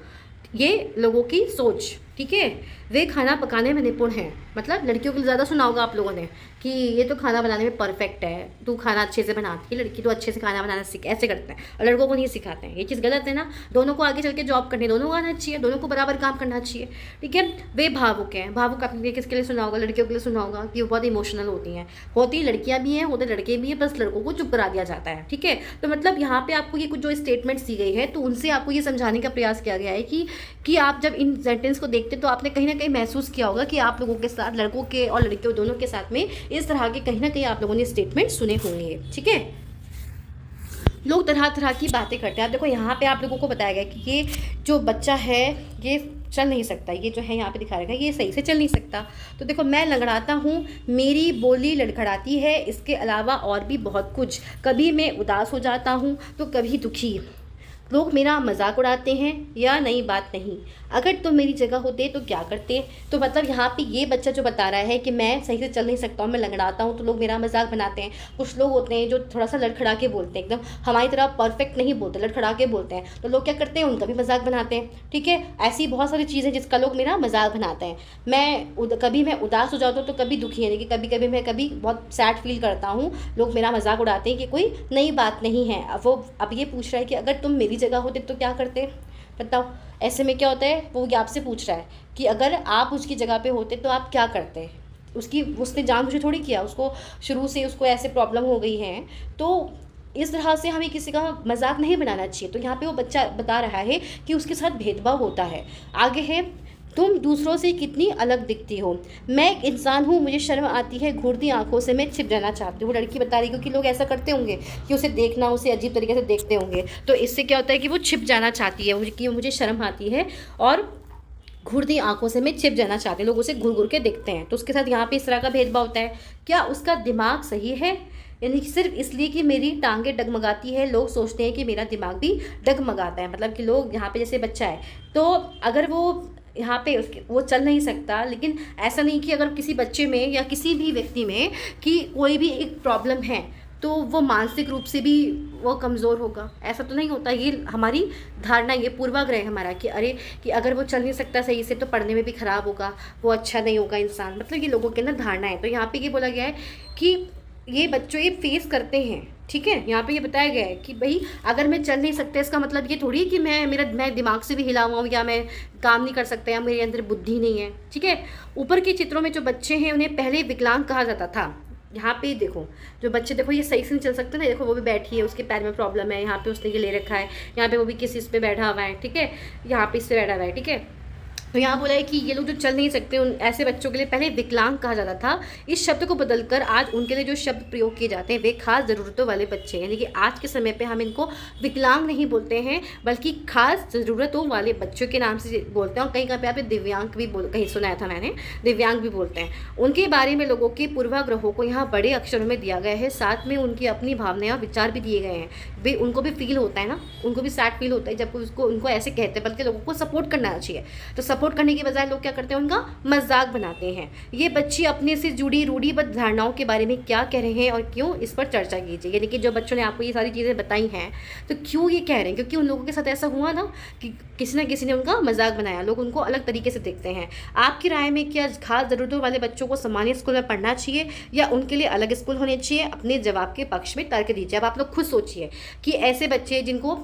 Speaker 1: ये लोगों की सोच। ठीक है, वे खाना पकाने में निपुण हैं। मतलब लड़कियों को ज़्यादा सुना होगा आप लोगों ने कि ये तो खाना बनाने में परफेक्ट है, तू खाना अच्छे से बनाती है, लड़की तो अच्छे से खाना बनाना सीख, ऐसे करते हैं, और लड़कों को नहीं सिखाते हैं। ये चीज़ गलत है ना। दोनों को आगे चल के जॉब करनी, दोनों को आना चाहिए, दोनों को बराबर काम करना चाहिए। ठीक है, वे भावुक हैं। भावुक आपने किसके लिए सुना होगा? लड़कियों के लिए सुना होगा कि वो बहुत इमोशनल होती हैं। होती लड़कियाँ भी हैं, होते लड़के भी हैं, बस लड़कों को चुप करा दिया जाता है। ठीक है, तो मतलब यहाँ पे आपको ये कुछ जो स्टेटमेंट्स दी गई है, तो उनसे आपको ये समझाने का प्रयास किया गया है कि आप जब इन सेंटेंस को देखते तो आपने कहीं ना कहीं महसूस किया होगा कि आप लोगों के साथ, लड़कों के और लड़कियों दोनों के साथ में इस तरह के कहीं ना कहीं आप लोगों ने स्टेटमेंट सुने होंगे। ठीक है, लोग तरह तरह की बातें करते हैं। आप देखो यहाँ पे आप लोगों को बताया गया कि ये जो बच्चा है ये चल नहीं सकता, ये जो है यहाँ पे दिखा रहेगा ये सही से चल नहीं सकता। तो देखो, मैं लंगड़ाता हूँ, मेरी बोली लड़खड़ाती है, इसके अलावा और भी बहुत कुछ। कभी मैं उदास हो जाता हूँ तो कभी दुखी। लोग मेरा मजाक उड़ाते हैं या नई बात नहीं, अगर तुम मेरी जगह होते तो क्या करते। तो मतलब यहाँ पे ये बच्चा जो बता रहा है कि मैं सही से चल नहीं सकता हूँ, मैं लंगड़ाता हूँ, तो लोग मेरा मजाक बनाते हैं। कुछ लोग होते हैं जो थोड़ा सा लड़खड़ा के बोलते हैं, एकदम हमारी तरह परफेक्ट नहीं बोलते, लड़खड़ा के बोलते हैं, तो लोग क्या करते हैं, उनका भी मजाक बनाते हैं। ठीक है, ऐसी बहुत सारी चीज़ें जिसका लोग मेरा मजाक बनाते हैं। कभी मैं उदास हो जाता हूँ तो कभी दुखी है, लेकिन कभी कभी मैं कभी बहुत सैड फील करता हूँ, लोग मेरा मजाक उड़ाते हैं कि कोई नई बात नहीं है। अब ये पूछ रहा है कि अगर तुम मेरी जगह होते तो क्या करते, बताओ। ऐसे में क्या होता है, वो ये आपसे पूछ रहा है कि अगर आप उसकी जगह पे होते तो आप क्या करते। उसने जानबूझ थोड़ी किया, उसको शुरू से उसको ऐसे प्रॉब्लम हो गई है, तो इस तरह से हमें किसी का मजाक नहीं बनाना चाहिए। तो यहाँ पे वो बच्चा बता रहा है कि उसके साथ भेदभाव होता है। आगे है, तुम दूसरों से कितनी अलग दिखती हो, मैं एक इंसान हूँ, मुझे शर्म आती है, घूरती आंखों से मैं छिप जाना चाहती हूँ। वो लड़की बता रही, क्योंकि लोग ऐसा करते होंगे कि उसे देखना, उसे अजीब तरीके से देखते होंगे, तो इससे क्या होता है कि वो छिप जाना चाहती है, मुझे शर्म आती है और घूरती आंखों से मैं छिप जाना चाहती हूँ, लोग उसे घूर घूर के देखते हैं। तो उसके साथ यहाँ पे इस तरह का भेदभाव होता है। क्या उसका दिमाग सही है, यानी कि सिर्फ इसलिए कि मेरी टांगें डगमगाती है लोग सोचते हैं कि मेरा दिमाग भी डगमगाता है। मतलब कि लोग यहाँ पे, जैसे बच्चा है तो अगर वो यहाँ पे वो चल नहीं सकता, लेकिन ऐसा नहीं कि अगर किसी बच्चे में या किसी भी व्यक्ति में कि कोई भी एक प्रॉब्लम है तो वो मानसिक रूप से भी वो कमज़ोर होगा, ऐसा तो नहीं होता। ये हमारी धारणा, ये पूर्वाग्रह है हमारा कि अरे कि अगर वो चल नहीं सकता सही से तो पढ़ने में भी ख़राब होगा, वो अच्छा नहीं होगा इंसान, मतलब ये लोगों के अंदर धारणा है। तो यहाँ पे ये बोला गया है कि ये बच्चों ये फेस करते हैं। ठीक है, यहाँ पे ये बताया गया है कि भाई अगर मैं चल नहीं सकता इसका मतलब ये थोड़ी कि मैं दिमाग से भी हिला हुआ हूँ या मैं काम नहीं कर सकता या मेरे अंदर बुद्धि नहीं है। ठीक है, ऊपर के चित्रों में जो बच्चे हैं उन्हें पहले विकलांग कहा जाता था। यहाँ पे देखो, जो बच्चे देखो ये सही से नहीं चल सकते ना, देखो वो भी बैठी है, उसके पैर में प्रॉब्लम है, यहाँ पे उसने ये ले रखा है, यहाँ पे वो भी किसी इस पे बैठा हुआ है। ठीक है, यहाँ पे इससे बैठा हुआ है। ठीक है, तो यहाँ बोला है कि ये लोग जो चल नहीं सकते उन ऐसे बच्चों के लिए पहले विकलांग कहा जाता था। इस शब्द को बदलकर आज उनके लिए जो शब्द प्रयोग किए जाते हैं वे खास ज़रूरतों वाले बच्चे हैं, यानी कि आज के समय पे हम इनको विकलांग नहीं बोलते हैं बल्कि खास ज़रूरतों वाले बच्चों के नाम से बोलते हैं। और कहीं कहीं पे दिव्यांग भी कहीं सुनाया था मैंने, दिव्यांग भी बोलते हैं। उनके बारे में लोगों के पूर्वाग्रहों को यहाँ बड़े अक्षरों में दिया गया है, साथ में उनकी अपनी भावनाएं और विचार भी दिए गए हैं। वे उनको भी फील होता है ना, उनको भी सैड फील होता है जब उनको ऐसे कहते हैं, बल्कि लोगों को सपोर्ट करना चाहिए। तो सपोर्ट करने की बजाय लोग क्या करते हैं, उनका मजाक बनाते हैं। ये बच्चे अपने से जुड़ी रूढ़िबद्ध धारणाओं के बारे में क्या कह रहे हैं और क्यों, इस पर चर्चा कीजिए। यानी कि जो बच्चों ने आपको ये सारी चीज़ें बताई हैं तो क्यों ये कह रहे हैं, क्योंकि उन लोगों के साथ ऐसा हुआ ना कि किसी ना किसी ने उनका मजाक बनाया, लोग उनको अलग तरीके से देखते हैं। आपकी राय में क्या खास ज़रूरतों वाले बच्चों को सामान्य स्कूल में पढ़ना चाहिए या उनके लिए अलग स्कूल होने चाहिए? अपने जवाब के पक्ष में तर्क दीजिए। अब आप लोग खुद सोचिए कि ऐसे बच्चे जिनको,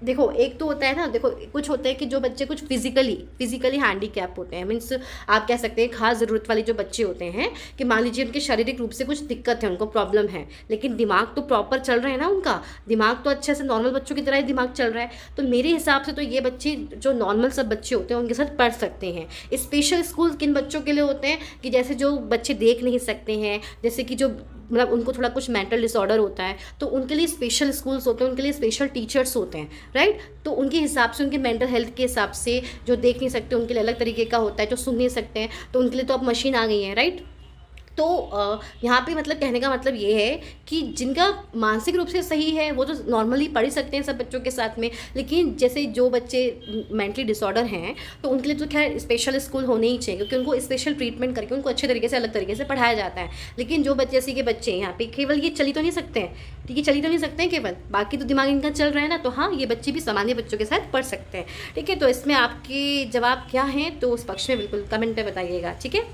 Speaker 1: देखो एक तो होता है ना, देखो कुछ होते हैं कि जो बच्चे कुछ फिजिकली हैंडीकैप होते हैं, मीन्स आप कह सकते हैं खास ज़रूरत वाले जो बच्चे होते हैं कि मान लीजिए उनके शारीरिक रूप से कुछ दिक्कत है, उनको प्रॉब्लम है, लेकिन दिमाग तो प्रॉपर चल रहा है ना, उनका दिमाग तो अच्छे से नॉर्मल बच्चों की तरह ही दिमाग चल रहा है। तो मेरे हिसाब से तो ये बच्चे जो नॉर्मल सब बच्चे होते हैं उनके साथ पढ़ सकते हैं। स्पेशल स्कूल किन बच्चों के लिए होते हैं कि जैसे जो बच्चे देख नहीं सकते हैं, जैसे कि जो मतलब उनको थोड़ा कुछ मेंटल डिसऑर्डर होता है, तो उनके लिए स्पेशल स्कूल्स होते हैं, उनके लिए स्पेशल टीचर्स होते हैं, राइट। तो उनके हिसाब से, उनके मेंटल हेल्थ के हिसाब से, जो देख नहीं सकते उनके लिए अलग तरीके का होता है, जो सुन नहीं सकते हैं तो उनके लिए तो अब मशीन आ गई है, राइट। तो यहाँ पे मतलब कहने का मतलब ये है कि जिनका मानसिक रूप से सही है वो तो नॉर्मली पढ़ ही सकते हैं सब बच्चों के साथ में, लेकिन जैसे जो बच्चे मेंटली डिसऑर्डर हैं तो उनके लिए तो खैर स्पेशल स्कूल होने ही चाहिए, क्योंकि उनको स्पेशल ट्रीटमेंट करके उनको अच्छे तरीके से अलग तरीके से पढ़ाया जाता है। लेकिन जो बच्चे जैसे के बच्चे यहाँ पे केवल ये चली तो नहीं सकते हैं, ठीक है, चली तो नहीं सकते हैं केवल, बाकी तो दिमाग इनका चल रहा है ना, तो हाँ ये बच्चे भी सामान्य बच्चों के साथ पढ़ सकते हैं। ठीक है, तो इसमें आपके जवाब क्या हैं तो उस पक्ष में बिल्कुल कमेंट में बताइएगा। ठीक है,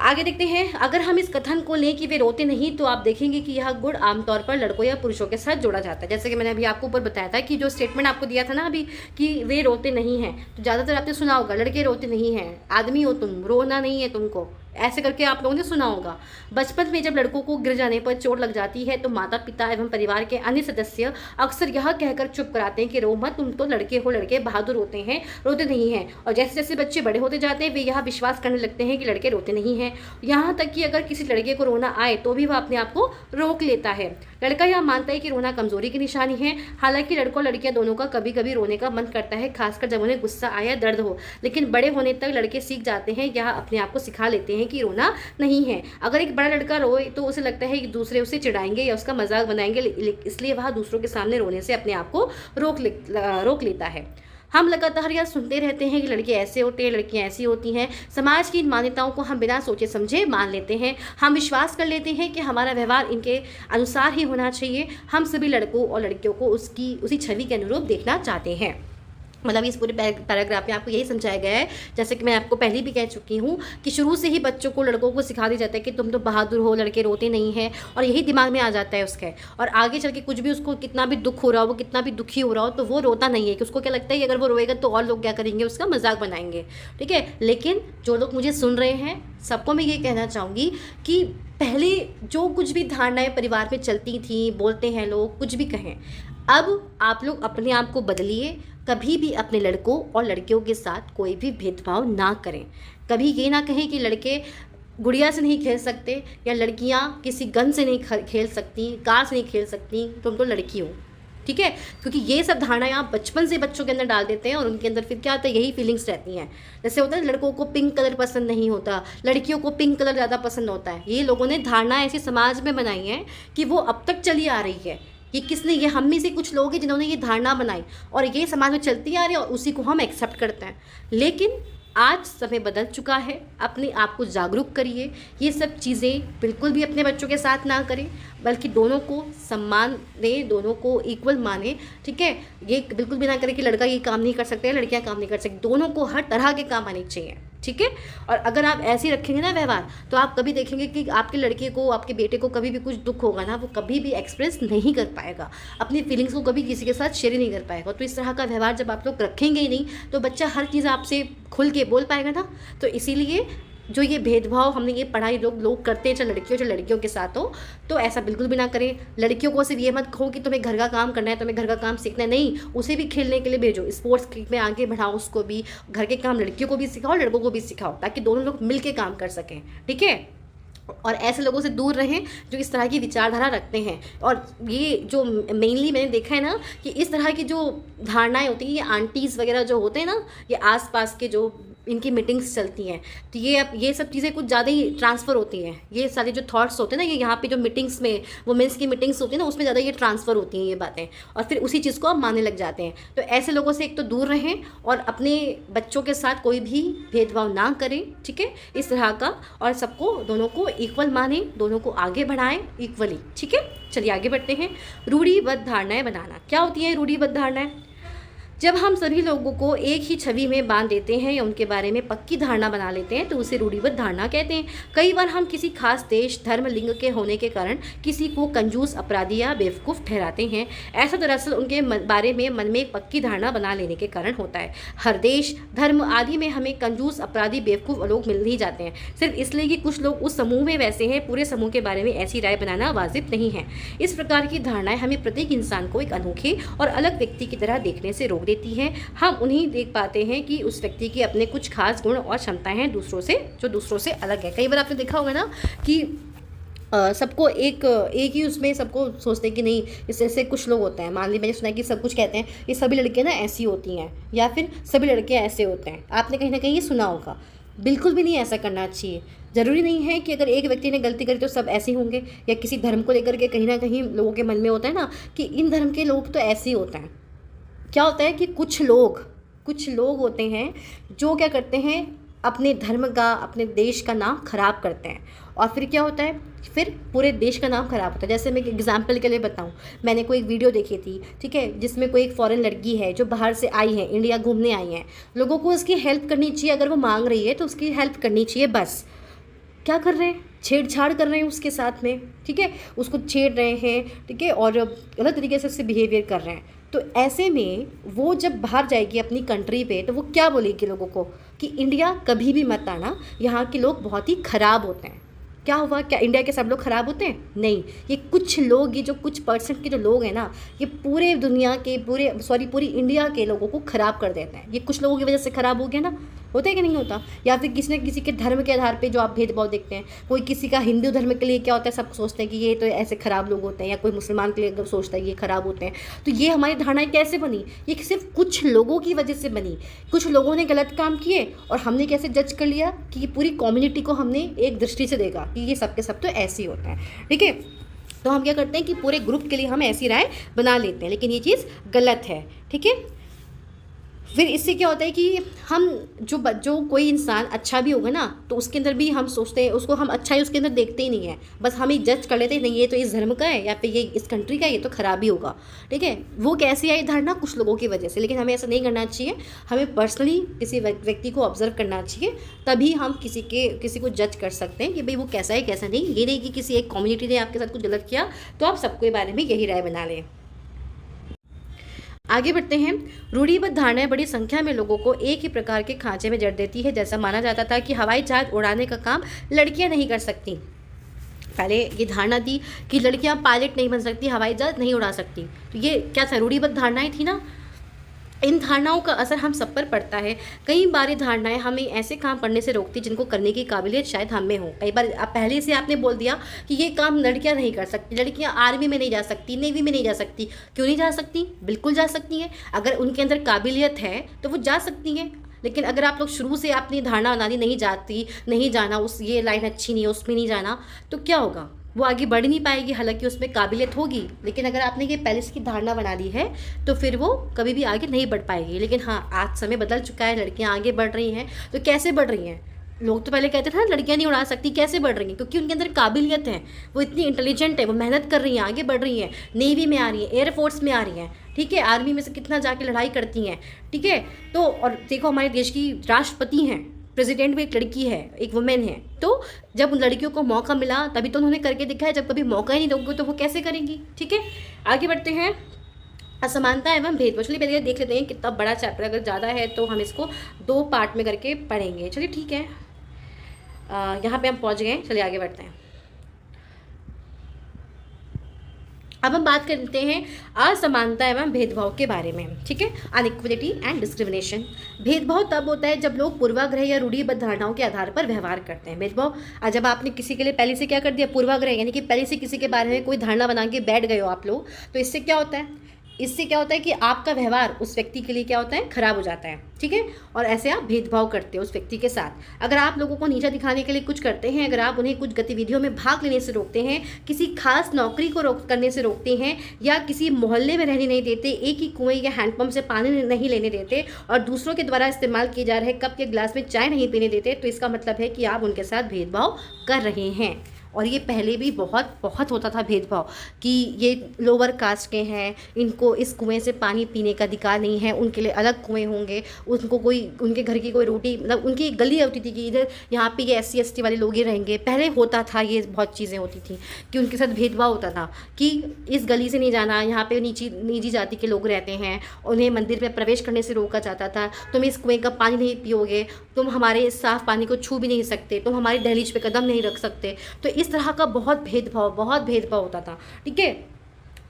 Speaker 1: आगे देखते हैं। अगर हम इस कथन को लें कि वे रोते नहीं तो आप देखेंगे कि यह गुण आमतौर पर लड़कों या पुरुषों के साथ जोड़ा जाता है। जैसे कि मैंने अभी आपको ऊपर बताया था कि जो स्टेटमेंट आपको दिया था ना अभी कि वे रोते नहीं हैं, तो ज़्यादातर आपने सुना होगा लड़के रोते नहीं हैं, आदमी हो तुम, रोना नहीं है तुमको, ऐसे करके आप लोगों ने सुना होगा। बचपन में जब लड़कों को गिर जाने पर चोट लग जाती है तो माता पिता एवं परिवार के अन्य सदस्य अक्सर यह कहकर चुप कराते हैं कि रो मत, तुम तो लड़के हो, लड़के बहादुर होते हैं, रोते नहीं हैं। और जैसे जैसे बच्चे बड़े होते जाते हैं वे यह विश्वास करने लगते हैं कि लड़के रोते नहीं हैं। यहाँ तक कि अगर किसी लड़के को रोना आए तो भी वह अपने आप को रोक लेता है। लड़का यह मानता है कि रोना कमजोरी की निशानी है। हालांकि लड़कों लड़कियां दोनों का कभी कभी रोने का मन करता है, खासकर जब उन्हें गुस्सा आया, दर्द हो, लेकिन बड़े होने तक लड़के सीख जाते हैं या अपने आप को सिखा लेते हैं कि रोना नहीं है। अगर एक बड़ा लड़का रोए तो उसे लगता है कि दूसरे उसे चिढ़ाएंगे या उसका मजाक बनाएंगे, इसलिए वह दूसरों के सामने रोने से अपने आप को रोक लेता है। हम लगातार यह सुनते रहते हैं कि लड़के ऐसे होते हैं, लड़कियां ऐसी होती हैं। समाज की इन मान्यताओं को हम बिना सोचे समझे मान लेते हैं। हम विश्वास कर लेते हैं कि हमारा व्यवहार इनके अनुसार ही होना चाहिए। हम सभी लड़कों और लड़कियों को उसी छवि के अनुरूप देखना चाहते हैं। मतलब इस पूरे पैराग्राफ में आपको यही समझाया गया है, जैसे कि मैं आपको पहले भी कह चुकी हूँ कि शुरू से ही बच्चों को, लड़कों को सिखा दिया जाता है कि तुम तो बहादुर हो, लड़के रोते नहीं हैं, और यही दिमाग में आ जाता है उसके। और आगे चल के कुछ भी उसको कितना भी दुख हो रहा हो, वो कितना भी दुखी हो रहा हो, तो वो रोता नहीं है कि उसको क्या लगता है कि अगर वो रोएगा तो और लोग क्या करेंगे, उसका मजाक बनाएंगे। ठीक है, लेकिन जो लोग मुझे सुन रहे हैं सबको मैं ये कहना चाहूँगी कि पहले जो कुछ भी धारणाएं परिवार में चलती थी, बोलते हैं लोग, कुछ भी कहें, अब आप लोग अपने आप को बदलिए। कभी भी अपने लड़कों और लड़कियों के साथ कोई भी भेदभाव ना करें। कभी ये ना कहें कि लड़के गुड़िया से नहीं खेल सकते या लड़कियां किसी गन से नहीं खेल सकती, कार से नहीं खेल सकती, तुम तो लड़की हो। ठीक है, क्योंकि ये सब धारणाएं आप बचपन से बच्चों के अंदर डाल देते हैं और उनके अंदर फिर क्या होता है, यही फीलिंग्स रहती हैं। जैसे होता है लड़कों को पिंक कलर पसंद नहीं होता, लड़कियों को पिंक कलर ज़्यादा पसंद होता है। ये लोगों ने धारणा ऐसी समाज में बनाई है कि वो अब तक चली आ रही है। ये किसने, ये हम में से कुछ लोग हैं जिन्होंने ये धारणा बनाई और ये समाज में चलती आ रही है और उसी को हम एक्सेप्ट करते हैं। लेकिन आज समय बदल चुका है, अपने आप को जागरूक करिए। ये सब चीज़ें बिल्कुल भी अपने बच्चों के साथ ना करें, बल्कि दोनों को सम्मान दें, दोनों को इक्वल माने। ठीक है, ये बिल्कुल भी ना करें कि लड़का ये काम नहीं कर सकते, लड़कियां काम नहीं कर सकती। दोनों को हर तरह के काम आने चाहिए। ठीक है, और अगर आप ऐसे ही रखेंगे ना व्यवहार, तो आप कभी देखेंगे कि आपके लड़के को, आपके बेटे को कभी भी कुछ दुख होगा ना, वो कभी भी एक्सप्रेस नहीं कर पाएगा, अपनी फीलिंग्स को कभी किसी के साथ शेयर नहीं कर पाएगा। तो इस तरह का व्यवहार जब आप लोग रखेंगे ही नहीं, तो बच्चा हर चीज़ आपसे खुल के बोल पाएगा ना। तो इसीलिए जो ये भेदभाव हमने ये पढ़ाई लोग करते हैं, चाहे लड़कियों के साथ हो, तो ऐसा बिल्कुल भी ना करें। लड़कियों को सिर्फ ये मत कहो कि तुम्हें घर का काम करना है, तुम्हें घर का काम सीखना है, नहीं, उसे भी खेलने के लिए भेजो, स्पोर्ट्स में आगे बढ़ाओ, उसको भी घर के काम लड़कियों को भी सिखाओ, लड़कों को भी सिखाओ, ताकि दोनों लोग मिल के काम कर सकें। ठीक है, और ऐसे लोगों से दूर रहें जो इस तरह की विचारधारा रखते हैं। और ये जो मेनली मैंने देखा है ना कि इस तरह की जो धारणाएं होती हैं, ये आंटीज़ वगैरह जो होते हैं ना, ये आसपास के जो इनकी मीटिंग्स चलती हैं, तो ये सब चीज़ें कुछ ज़्यादा ही ट्रांसफ़र होती हैं। ये सारे जो थॉट्स होते हैं ना, ये यहाँ पे जो मीटिंग्स में वुमेंस की मीटिंग्स होती है ना, उसमें ज़्यादा ये ट्रांसफ़र होती हैं ये बातें, और फिर उसी चीज़ को आप मानने लग जाते हैं। तो ऐसे लोगों से एक तो दूर रहें और अपने बच्चों के साथ कोई भी भेदभाव ना करें। ठीक है, इस तरह का, और सबको, दोनों को इक्वल माने, दोनों को आगे बढ़ाएं इक्वली। ठीक है, चलिए आगे बढ़ते हैं। रूढ़िबद्ध धारणाएं बनाना। क्या होती है रूढ़िबद्ध धारणाएं? जब हम सभी लोगों को एक ही छवि में बांध देते हैं या उनके बारे में पक्की धारणा बना लेते हैं, तो उसे रूढ़िबद्ध धारणा कहते हैं। कई बार हम किसी खास देश, धर्म, लिंग के होने के कारण किसी को कंजूस, अपराधी या बेवकूफ़ ठहराते हैं। ऐसा दरअसल उनके बारे में मन में एक पक्की धारणा बना लेने के कारण होता है। हर देश, धर्म आदि में हमें कंजूस, अपराधी, बेवकूफ़ लोग मिल ही जाते हैं, सिर्फ इसलिए कि कुछ लोग उस समूह में वैसे हैं। पूरे समूह के बारे में ऐसी राय बनाना वाजिब नहीं है। इस प्रकार की धारणाएं हमें प्रत्येक इंसान को एक अनोखे और अलग व्यक्ति की तरह देखने से रोक देती है। हम उन्हीं देख पाते हैं कि उस व्यक्ति की अपने कुछ खास गुण और क्षमताएं हैं दूसरों से अलग है। कई बार आपने देखा होगा ना कि सबको एक ही उसमें सबको सोचते हैं कि नहीं, इससे कुछ लोग होते हैं, मान लीजिए मैंने सुना है कि सब कुछ कहते हैं ये सभी लड़कियां ना ऐसी होती हैं या फिर सभी लड़के ऐसे होते हैं। आपने कहीं ना कहीं ये सुना होगा। बिल्कुल भी नहीं ऐसा करना चाहिए। ज़रूरी नहीं है कि अगर एक व्यक्ति ने गलती करी तो सब ऐसे होंगे, या किसी धर्म को लेकर के कहीं ना कहीं लोगों के मन में होता है ना कि इन धर्म के लोग तो ऐसे ही होते हैं। क्या होता है कि कुछ लोग होते हैं जो क्या करते हैं, अपने धर्म का, अपने देश का नाम खराब करते हैं, और फिर क्या होता है, फिर पूरे देश का नाम खराब होता है। जैसे मैं एक एग्जांपल के लिए बताऊं, मैंने कोई एक वीडियो देखी थी, ठीक है, जिसमें कोई एक फॉरेन लड़की है जो बाहर से आई है, इंडिया घूमने आई है। लोगों को उसकी हेल्प करनी चाहिए, अगर वो मांग रही है तो उसकी हेल्प करनी चाहिए। बस क्या कर रहे हैं, छेड़छाड़ कर रहे हैं उसके साथ में, ठीक है, उसको छेड़ रहे हैं, ठीक है, और गलत तरीके से उससे बिहेवियर कर रहे हैं। तो ऐसे में वो जब बाहर जाएगी अपनी कंट्री पे, तो वो क्या बोलेगी लोगों को कि इंडिया कभी भी मत आना, यहाँ के लोग बहुत ही ख़राब होते हैं। क्या हुआ, क्या इंडिया के सब लोग ख़राब होते हैं? नहीं, ये कुछ लोग, ये जो कुछ परसेंट के जो लोग हैं ना, ये पूरे दुनिया के पूरी इंडिया के लोगों को ख़राब कर देते हैं। ये कुछ लोगों की वजह से ख़राब हो गया ना। होता है कि नहीं होता? या फिर किसी न किसी के धर्म के आधार पे जो आप भेदभाव देखते हैं, कोई किसी का हिंदू धर्म के लिए क्या होता है, सब सोचते हैं कि ये तो ऐसे ख़राब लोग होते हैं, या कोई मुसलमान के लिए अगर सोचता है ये ख़राब होते हैं। तो ये हमारी धारणाएँ कैसे बनी? ये सिर्फ कुछ लोगों की वजह से बनी। कुछ लोगों ने गलत काम किए और हमने कैसे जज कर लिया कि पूरी कम्युनिटी को हमने एक दृष्टि से देखा कि ये सब के सब तो ऐसे ही होते हैं, ठीक है। तो हम क्या करते हैं कि पूरे ग्रुप के लिए हम ऐसी राय बना लेते हैं, लेकिन ये चीज़ गलत है, ठीक है। फिर इससे क्या होता है कि हम जो कोई इंसान अच्छा भी होगा ना, तो उसके अंदर भी हम सोचते हैं उसको, हम अच्छा ही उसके अंदर देखते ही नहीं है, बस हम ही जज कर लेते हैं, नहीं ये तो इस धर्म का है या फिर ये इस कंट्री का है, ये तो खराब ही होगा, ठीक है। वो कैसी आई धारणा? कुछ लोगों की वजह से। लेकिन हमें ऐसा नहीं करना चाहिए, हमें पर्सनली किसी व्यक्ति को ऑब्जर्व करना चाहिए, तभी हम किसी को जज कर सकते हैं कि भाई वो कैसा है कैसा नहीं। ये नहीं कि किसी एक कम्युनिटी ने आपके साथ कुछ गलत किया तो आप सबके बारे में यही राय बना लें। आगे बढ़ते हैं। रूढ़िबद्ध धारणाएं बड़ी संख्या में लोगों को एक ही प्रकार के खांचे में जड़ देती है। जैसा माना जाता था कि हवाई जहाज उड़ाने का काम लड़कियां नहीं कर सकती। पहले ये धारणा थी कि लड़कियां पायलट नहीं बन सकती, हवाई जहाज नहीं उड़ा सकती। तो ये क्या था? रूढ़िबद्ध धारणाएं थी ना। इन धारणाओं का असर हम सब पर पड़ता है। कई बार ये धारणाएं हमें ऐसे काम करने से रोकती जिनको करने की काबिलियत शायद हम में हो। कई बार पहले से आपने बोल दिया कि ये काम लड़कियां नहीं कर सकती, लड़कियां आर्मी में नहीं जा सकती, नेवी में नहीं जा सकती। क्यों नहीं जा सकती? बिल्कुल जा सकती हैं। अगर उनके अंदर काबिलियत है तो वो जा सकती हैं। लेकिन अगर आप लोग शुरू से अपनी धारणा बना दी नहीं जाना, उस ये लाइन अच्छी नहीं है, उसमें नहीं जाना, तो क्या होगा? वो आगे बढ़ नहीं पाएगी। हालांकि उसमें काबिलियत होगी, लेकिन अगर आपने ये पहले से की धारणा बना ली है तो फिर वो कभी भी आगे नहीं बढ़ पाएगी। लेकिन हाँ, आज समय बदल चुका है, लड़कियां आगे बढ़ रही हैं। तो कैसे बढ़ रही हैं? लोग तो पहले कहते थे ना लड़कियां नहीं उड़ा सकती, कैसे बढ़ रही हैं? क्योंकि उनके अंदर काबिलियत है, वो इतनी इंटेलिजेंट है, वो मेहनत कर रही हैं, आगे बढ़ रही हैं, नेवी में आ रही हैं, एयरफोर्स में आ रही हैं, ठीक है, आर्मी में से कितना जाके लड़ाई करती हैं, ठीक है। तो और देखो हमारे देश की राष्ट्रपति हैं, प्रेसिडेंट भी एक लड़की है, एक वुमेन है। तो जब उन लड़कियों को मौका मिला तभी तो उन्होंने करके दिखाया। जब कभी मौका ही नहीं दोगे तो वो कैसे करेंगी, ठीक है। आगे बढ़ते हैं। असमानता एवं भेदभाव। चलिए पहले देख लेते हैं कितना बड़ा चैप्टर, अगर ज़्यादा है तो हम इसको 2 पार्ट में करके पढ़ेंगे। चलिए ठीक है, यहाँ पे हम पहुँच गए। चलिए आगे बढ़ते हैं। अब हम बात करते हैं असमानता एवं भेदभाव के बारे में, ठीक है। Inequality and discrimination. भेदभाव तब होता है जब लोग पूर्वाग्रह या रूढ़िबद्ध धारणाओं के आधार पर व्यवहार करते हैं। भेदभाव जब आपने किसी के लिए पहले से क्या कर दिया, पूर्वाग्रह, यानी कि पहले से किसी के बारे में कोई धारणा बना के बैठ गए हो आप लोग, तो इससे क्या होता है? इससे क्या होता है कि आपका व्यवहार उस व्यक्ति के लिए क्या होता है? खराब हो जाता है, ठीक है। और ऐसे आप भेदभाव करते हो उस व्यक्ति के साथ। अगर आप लोगों को नीचा दिखाने के लिए कुछ करते हैं, अगर आप उन्हें कुछ गतिविधियों में भाग लेने से रोकते हैं, किसी खास नौकरी को करने से रोकते हैं, या किसी मोहल्ले में रहने नहीं देते, एक ही कुएं या हैंडपंप से पानी नहीं लेने देते, और दूसरों के द्वारा इस्तेमाल किए जा रहे कप या गिलास में चाय नहीं पीने देते, तो इसका मतलब है कि आप उनके साथ भेदभाव कर रहे हैं। और ये पहले भी बहुत होता था भेदभाव कि ये लोअर कास्ट के हैं, इनको इस कुएं से पानी पीने का अधिकार नहीं है, उनके लिए अलग कुएं होंगे, उनको कोई उनके घर की कोई रोटी, मतलब उनकी गली होती थी कि इधर यहाँ पे ये SC ST वाले लोग ही रहेंगे। पहले होता था, ये बहुत चीज़ें होती थी कि उनके साथ भेदभाव होता था कि इस गली से नहीं जाना, यहाँ पे निजी जाति के लोग रहते हैं, उन्हें मंदिर में प्रवेश करने से रोका जाता था। तुम इस कुएँ का पानी नहीं पियोगे, तुम हमारे इस साफ़ पानी को छू भी नहीं सकते, तुम हमारी दहलीज पे कदम नहीं रख सकते। तो इस तरह का बहुत भेदभाव होता था, ठीक है।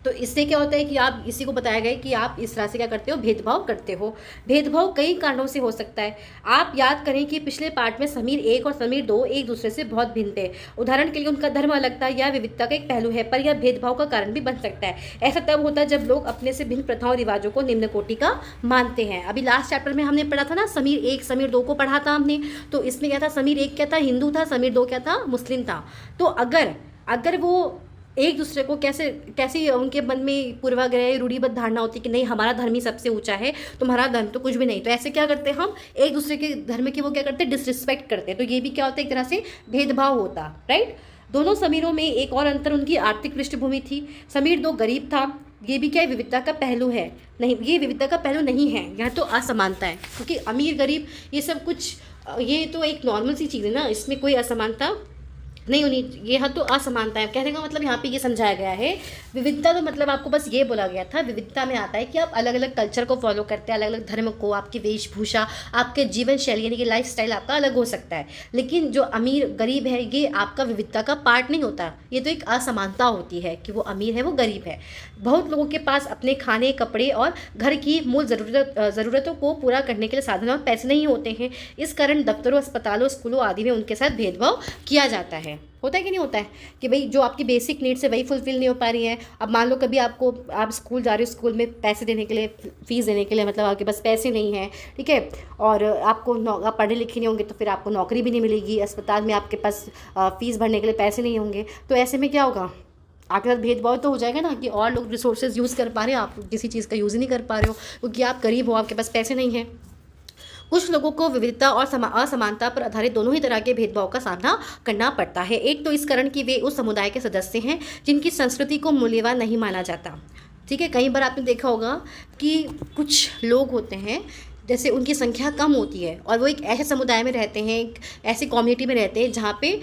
Speaker 1: तो इससे क्या होता है कि आप इसी को बताया गया कि आप इस तरह से क्या करते हो, भेदभाव करते हो। भेदभाव कई कारणों से हो सकता है। आप याद करें कि पिछले पार्ट में समीर 1 और समीर 2 एक दूसरे से बहुत भिन्न थे। उदाहरण के लिए उनका धर्म अलग था, यह विविधता का एक पहलू है, पर यह भेदभाव का कारण भी बन सकता है। ऐसा तब होता है जब लोग अपने से भिन्न प्रथाओं रिवाजों को निम्न कोटि का मानते हैं। अभी लास्ट चैप्टर में हमने पढ़ा था ना, समीर 1 समीर 2 को पढ़ा था हमने। तो इसमें क्या था, समीर 1 क्या था, हिंदू था, समीर 2 क्या था, मुस्लिम था। तो अगर वो एक दूसरे को कैसे उनके मन में पूर्वाग्रह रूढ़िबद्ध धारणा होती कि नहीं हमारा धर्म ही सबसे ऊंचा है, तुम्हारा धर्म तो कुछ भी नहीं, तो ऐसे क्या करते हैं हम, एक दूसरे के धर्म की वो क्या करते हैं, डिसरिस्पेक्ट करते हैं। तो ये भी क्या होता है, एक तरह से भेदभाव होता, राइट। दोनों समीरों में एक और अंतर उनकी आर्थिक पृष्ठभूमि थी। समीर 2 गरीब था। ये भी क्या है, विविधता का पहलू है? नहीं, ये विविधता का पहलू नहीं है, यह तो असमानता है। क्योंकि अमीर गरीब ये सब कुछ, ये तो एक नॉर्मल सी चीज़ है ना, इसमें कोई असमानता नहीं होनी, ये तो असमानता है। कहने का मतलब यहाँ पे ये समझाया गया है। विविधता तो मतलब आपको बस ये बोला गया था, विविधता में आता है कि आप अलग अलग कल्चर को फॉलो करते हैं, अलग अलग धर्म को, आपकी वेशभूषा, आपके जीवन शैली यानी कि लाइफ स्टाइल आपका अलग हो सकता है, लेकिन जो अमीर गरीब है ये आपका विविधता का पार्ट नहीं होता। ये तो एक असमानता होती है कि वो अमीर है वो गरीब है। बहुत लोगों के पास अपने खाने, कपड़े और घर की मूल ज़रूरतों को पूरा करने के लिए साधन और पैसे नहीं होते हैं। इस कारण दफ्तरों, अस्पतालों, स्कूलों आदि में उनके साथ भेदभाव किया जाता है। होता है कि नहीं होता है कि भाई जो आपकी बेसिक नीड्स है वही फुलफिल नहीं हो पा रही है। अब मान लो कभी आप स्कूल जा रहे हो, स्कूल में पैसे देने के लिए, फ़ीस देने के लिए मतलब आपके पास पैसे नहीं है, ठीक है, और आप पढ़े लिखे नहीं होंगे तो फिर आपको नौकरी भी नहीं मिलेगी। अस्पताल में आपके पास फ़ीस भरने के लिए पैसे नहीं होंगे, तो ऐसे में क्या होगा, आपके साथ भेदभाव तो हो जाएगा ना कि और लोग रिसोर्सेज यूज़ कर पा रहे हैं, आप किसी चीज़ का यूज़ ही नहीं कर पा रहे हो क्योंकि आप गरीब हो, आपके पास पैसे नहीं हैं। कुछ लोगों को विविधता और असमानता पर आधारित दोनों ही तरह के भेदभाव का सामना करना पड़ता है। एक तो इस कारण कि वे उस समुदाय के सदस्य हैं जिनकी संस्कृति को मूल्यवान नहीं माना जाता, ठीक है। कई बार आपने देखा होगा कि कुछ लोग होते हैं, जैसे उनकी संख्या कम होती है और वो एक ऐसे समुदाय में रहते हैं, एक ऐसी कम्युनिटी में रहते हैं जहाँ पे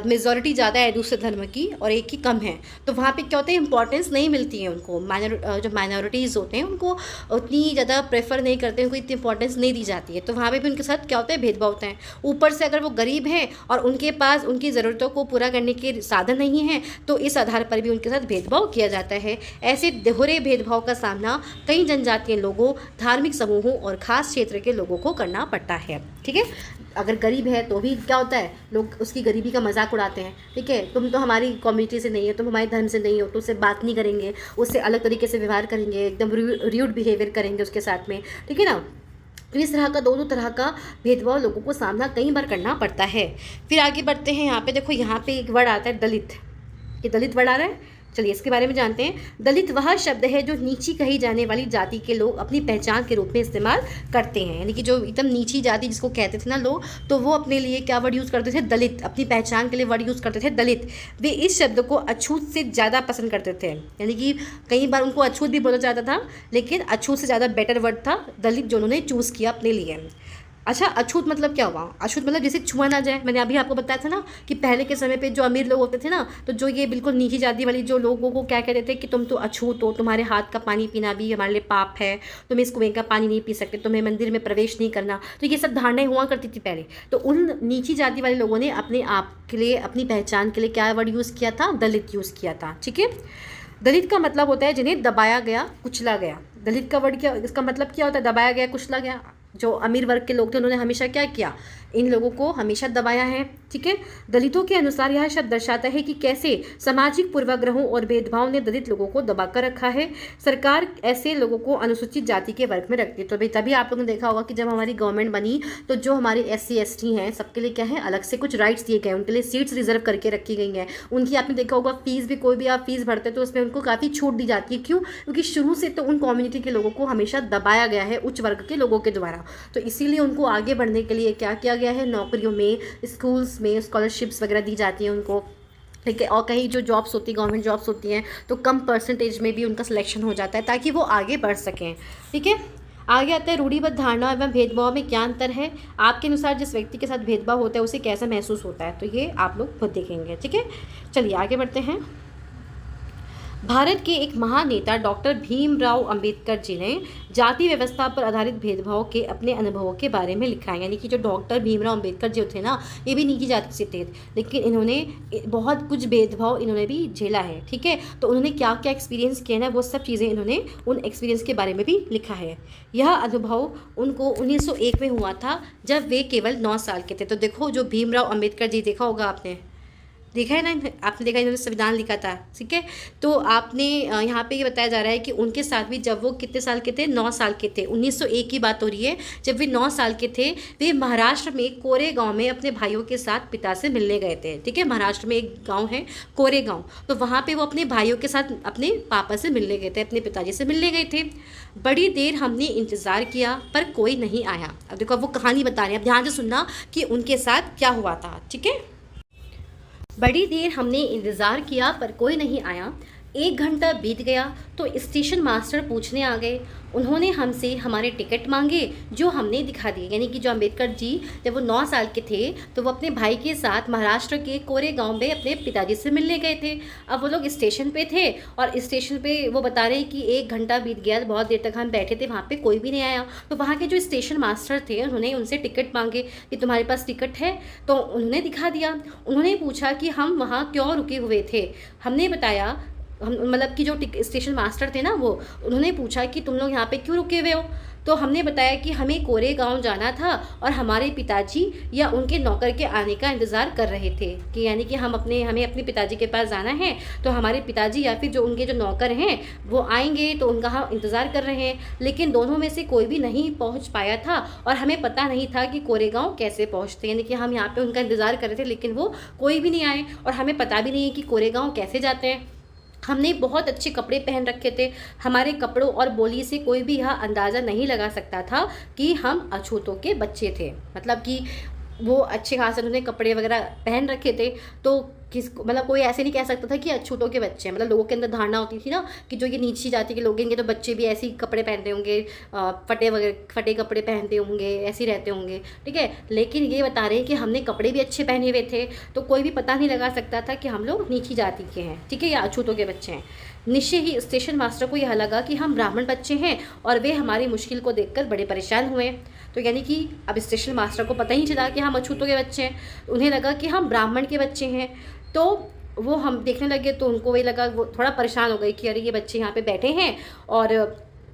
Speaker 1: मेजॉरिटी ज़्यादा है दूसरे धर्म की और एक ही कम है, तो वहाँ पे क्या होता है, इंपॉर्टेंस नहीं मिलती है उनको। जो माइनॉरिटीज़ होते हैं उनको उतनी ज़्यादा प्रेफर नहीं करते हैं, उनको इतनी इंपॉर्टेंस नहीं दी जाती है, तो वहाँ पे भी उनके साथ क्या होता है, भेदभाव होता है। ऊपर से अगर वो गरीब हैं और उनके पास उनकी ज़रूरतों को पूरा करने के साधन नहीं हैं, तो इस आधार पर भी उनके साथ भेदभाव किया जाता है। ऐसे दोहरे भेदभाव का सामना कई जनजातीय लोगों, धार्मिक समूहों और ख़ास क्षेत्र के लोगों को करना पड़ता है, ठीक है। अगर गरीब है तो भी क्या होता है, लोग उसकी गरीबी का मजाक उड़ाते हैं, ठीक है, तुम तो हमारी कम्युनिटी से नहीं हो, तुम हमारे धर्म से नहीं हो, तो उससे बात नहीं करेंगे, उससे अलग तरीके से व्यवहार करेंगे, एकदम र्यूड बिहेवियर करेंगे उसके साथ में, ठीक है ना। तो इस तरह का दोनों तरह का भेदभाव लोगों को सामना कई बार करना पड़ता है। फिर आगे बढ़ते हैं, यहाँ पे देखो, यहाँ पे एक वर्ड आता है दलित। ये दलित वर्ड आ रहा है, चलिए इसके बारे में जानते हैं। दलित वह शब्द है जो नीची कही जाने वाली जाति के लोग अपनी पहचान के रूप में इस्तेमाल करते हैं, यानी कि जो एकदम नीची जाति जिसको कहते थे ना लोग, तो वो अपने लिए क्या वर्ड यूज़ करते थे, दलित, अपनी पहचान के लिए वर्ड यूज़ करते थे दलित। वे इस शब्द को अछूत से ज़्यादा पसंद करते थे, यानी कि कई बार उनको अछूत भी बोला जाता था, लेकिन अछूत से ज़्यादा बेटर वर्ड था दलित जो उन्होंने चूज़ किया अपने लिए। अच्छा, अछूत मतलब क्या हुआ, अछूत मतलब जिसे छुआ ना जाए। मैंने अभी आपको बताया था ना कि पहले के समय पे जो अमीर लोग होते थे ना, तो जो ये बिल्कुल नीची जाति वाली जो लोगों को क्या कहते थे कि तुम तो अछूत हो, तुम्हारे हाथ का पानी पीना भी हमारे लिए पाप है, तुम इस कुएं का पानी नहीं पी सकते, तुम्हें मंदिर में प्रवेश नहीं करना। तो ये सब धारणाएं हुआ करती थी पहले। तो उन नीची जाति वाले लोगों ने अपने आप के लिए, अपनी पहचान के लिए क्या वर्ड यूज़ किया था, दलित यूज़ किया था, ठीक है। दलित का मतलब होता है जिन्हें दबाया गया, कुचला गया। दलित का वर्ड क्या, इसका मतलब क्या होता है, दबाया गया, कुचला गया। जो अमीर वर्ग के लोग थे उन्होंने हमेशा क्या किया, इन लोगों को हमेशा दबाया है, ठीक है। दलितों के अनुसार यह शब्द दर्शाता है कि कैसे सामाजिक पूर्वाग्रहों और भेदभाव ने दलित लोगों को दबाकर रखा है। सरकार ऐसे लोगों को अनुसूचित जाति के वर्ग में रखती है। तो भाई तभी आप लोगों ने देखा होगा कि जब हमारी गवर्नमेंट बनी तो जो हमारे SC ST हैं सबके लिए क्या है, अलग से कुछ राइट्स दिए गए, उनके लिए सीट्स रिजर्व करके रखी गई हैं। उनकी आपने देखा होगा फीस भी, कोई भी आप फीस भरते तो उसमें उनको काफ़ी छूट दी जाती है। क्यों? क्योंकि शुरू से तो उन कम्युनिटी के लोगों को हमेशा दबाया गया है उच्च वर्ग के लोगों के द्वारा। तो इसीलिए उनको आगे बढ़ने के लिए क्या किया गया है, नौकरियों में, स्कूल्स में स्कॉलरशिप्स वगैरह दी जाती हैं उनको, ठीक है। और कहीं जो जॉब्स होती हैं, गवर्नमेंट जॉब्स होती हैं, तो कम परसेंटेज में भी उनका सिलेक्शन हो जाता है ताकि वो आगे बढ़ सकें, ठीक है। आगे आता है रूढ़िबद्ध धारणा एवं भेदभाव में क्या अंतर है। आपके अनुसार जिस व्यक्ति के साथ भेदभाव होता है उसे कैसा महसूस होता है, तो ये आप लोग खुद देखेंगे, ठीक है। चलिए आगे बढ़ते हैं। भारत के एक महान नेता डॉक्टर भीमराव अंबेडकर जी ने जाति व्यवस्था पर आधारित भेदभाव के अपने अनुभवों के बारे में लिखा है। यानी कि जो डॉक्टर भीमराव अंबेडकर जी थे ना, ये भी नीची जाति से थे, लेकिन इन्होंने बहुत कुछ भेदभाव इन्होंने भी झेला है, ठीक है। तो उन्होंने क्या क्या एक्सपीरियंस किया ना, वो सब चीज़ें इन्होंने उन एक्सपीरियंस के बारे में भी लिखा है। यह अनुभव उनको 1901 में हुआ था जब वे केवल 9 साल के थे। तो देखो, जो भीमराव अंबेडकर जी, देखा होगा आपने, देखा है ना, आपने देखा इन्होंने संविधान लिखा था, ठीक है। तो आपने यहाँ पे ये बताया जा रहा है कि उनके साथ भी जब वो कितने साल के थे, 9 साल के थे, 1901 की बात हो रही है। जब वे 9 साल के थे, वे महाराष्ट्र में कोरेगांव में अपने भाइयों के साथ पिता से मिलने गए थे, ठीक है। महाराष्ट्र में एक गाँव है कोरेगांव, तो वहाँ पर वो अपने भाइयों के साथ अपने पापा से मिलने गए थे, अपने पिताजी से मिलने गए थे। बड़ी देर हमने इंतज़ार किया पर कोई नहीं आया। अब देखो, अब वो कहानी बता रहे हैं, अब ध्यान से सुनना कि उनके साथ क्या हुआ था, ठीक है। बड़ी देर हमने इंतज़ार किया पर कोई नहीं आया। 1 घंटा बीत गया तो स्टेशन मास्टर पूछने आ गए। उन्होंने हमसे हमारे टिकट मांगे जो हमने दिखा दिए। यानी कि जो अम्बेडकर जी जब वो 9 साल के थे तो वो अपने भाई के साथ महाराष्ट्र के कोरेगांव में अपने पिताजी से मिलने गए थे। अब वो लोग स्टेशन पे थे और स्टेशन पे वो बता रहे हैं कि 1 घंटा बीत गया, बहुत देर तक हम बैठे थे, वहाँ पे कोई भी नहीं आया। तो वहाँ के जो स्टेशन मास्टर थे उन्होंने उनसे टिकट मांगे कि तुम्हारे पास टिकट है, तो उन्होंने दिखा दिया। उन्होंने पूछा कि हम वहाँ क्यों रुके हुए थे। हमने बताया, हम मतलब कि जो स्टेशन मास्टर थे ना वो, उन्होंने पूछा कि तुम लोग यहाँ पे क्यों रुके हुए हो। तो हमने बताया कि हमें कोरेगांव जाना था और हमारे पिताजी या उनके नौकर के आने का इंतज़ार कर रहे थे, कि यानी कि हमें अपने पिताजी के पास जाना है, तो हमारे पिताजी या फिर जो उनके जो नौकर हैं वो आएंगे, तो उनका हम इंतज़ार कर रहे हैं। लेकिन दोनों में से कोई भी नहीं पहुँच पाया था और हमें पता नहीं था कि कोरेगांव कैसे पहुँचते। यानी कि हम यहाँ पर उनका इंतज़ार कर रहे थे लेकिन वो कोई भी नहीं आए और हमें पता भी नहीं है कि कोरेगांव कैसे जाते हैं। हमने बहुत अच्छे कपड़े पहन रखे थे, हमारे कपड़ों और बोली से कोई भी यह अंदाज़ा नहीं लगा सकता था कि हम अछूतों के बच्चे थे। मतलब कि वो अच्छे खासे उन्होंने कपड़े वगैरह पहन रखे थे, तो मतलब कोई ऐसे नहीं कह सकता था कि अछूतों के बच्चे हैं। मतलब लोगों के अंदर धारणा होती थी ना कि जो ये नीची जाति के लोग हैं तो बच्चे भी ऐसे ही कपड़े पहनते होंगे, फटे कपड़े पहनते होंगे, ऐसे ही रहते होंगे, ठीक है। लेकिन ये बता रहे हैं कि हमने कपड़े भी अच्छे पहने हुए थे, तो कोई भी पता नहीं लगा सकता था कि हम लोग नीची जाति के हैं, ठीक है, या अछूतों के बच्चे हैं। निश्चय ही स्टेशन मास्टर को यह लगा कि हम ब्राह्मण बच्चे हैं और वे हमारी मुश्किल को देखकर बड़े परेशान हुए। तो यानी कि अब स्टेशन मास्टर को पता ही चला कि हम अछूतों के बच्चे हैं, उन्हें लगा कि हम ब्राह्मण के बच्चे हैं। तो वो हम देखने लगे, तो उनको वही लगा, वो थोड़ा परेशान हो गई कि अरे ये बच्चे यहाँ पे बैठे हैं, और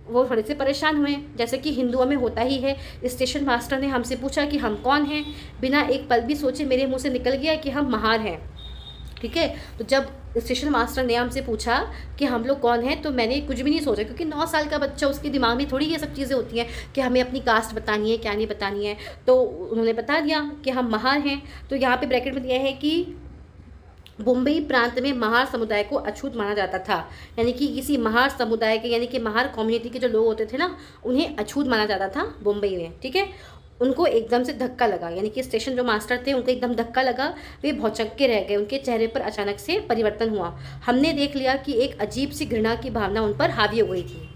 Speaker 1: वो थोड़े से परेशान हुए, जैसे कि हिंदुओं में होता ही है। स्टेशन मास्टर ने हमसे पूछा कि हम कौन हैं। बिना एक पल भी सोचे मेरे मुंह से निकल गया कि हम महार हैं, ठीक है। तो जब स्टेशन मास्टर ने हमसे पूछा कि हम लोग कौन हैं, तो मैंने कुछ भी नहीं सोचा, क्योंकि 9 साल का बच्चा, उसके दिमाग में थोड़ी ये सब चीज़ें होती हैं कि हमें अपनी कास्ट बतानी है, क्या नहीं बतानी है। तो उन्होंने बता दिया कि हम महार हैं। तो यहाँ पे ब्रैकेट में दिया है कि मुंबई प्रांत में महार समुदाय को अछूत माना जाता था। यानी कि किसी महार समुदाय के, यानी कि महार कम्युनिटी के जो लोग होते थे ना, उन्हें अछूत माना जाता था मुंबई में, ठीक है। उनको एकदम से धक्का लगा, यानी कि स्टेशन जो मास्टर थे उनको एकदम धक्का लगा, वे भौचक्के के रह गए, उनके चेहरे पर अचानक से परिवर्तन हुआ। हमने देख लिया कि एक अजीब सी घृणा की भावना उन पर हावी हो गई थी।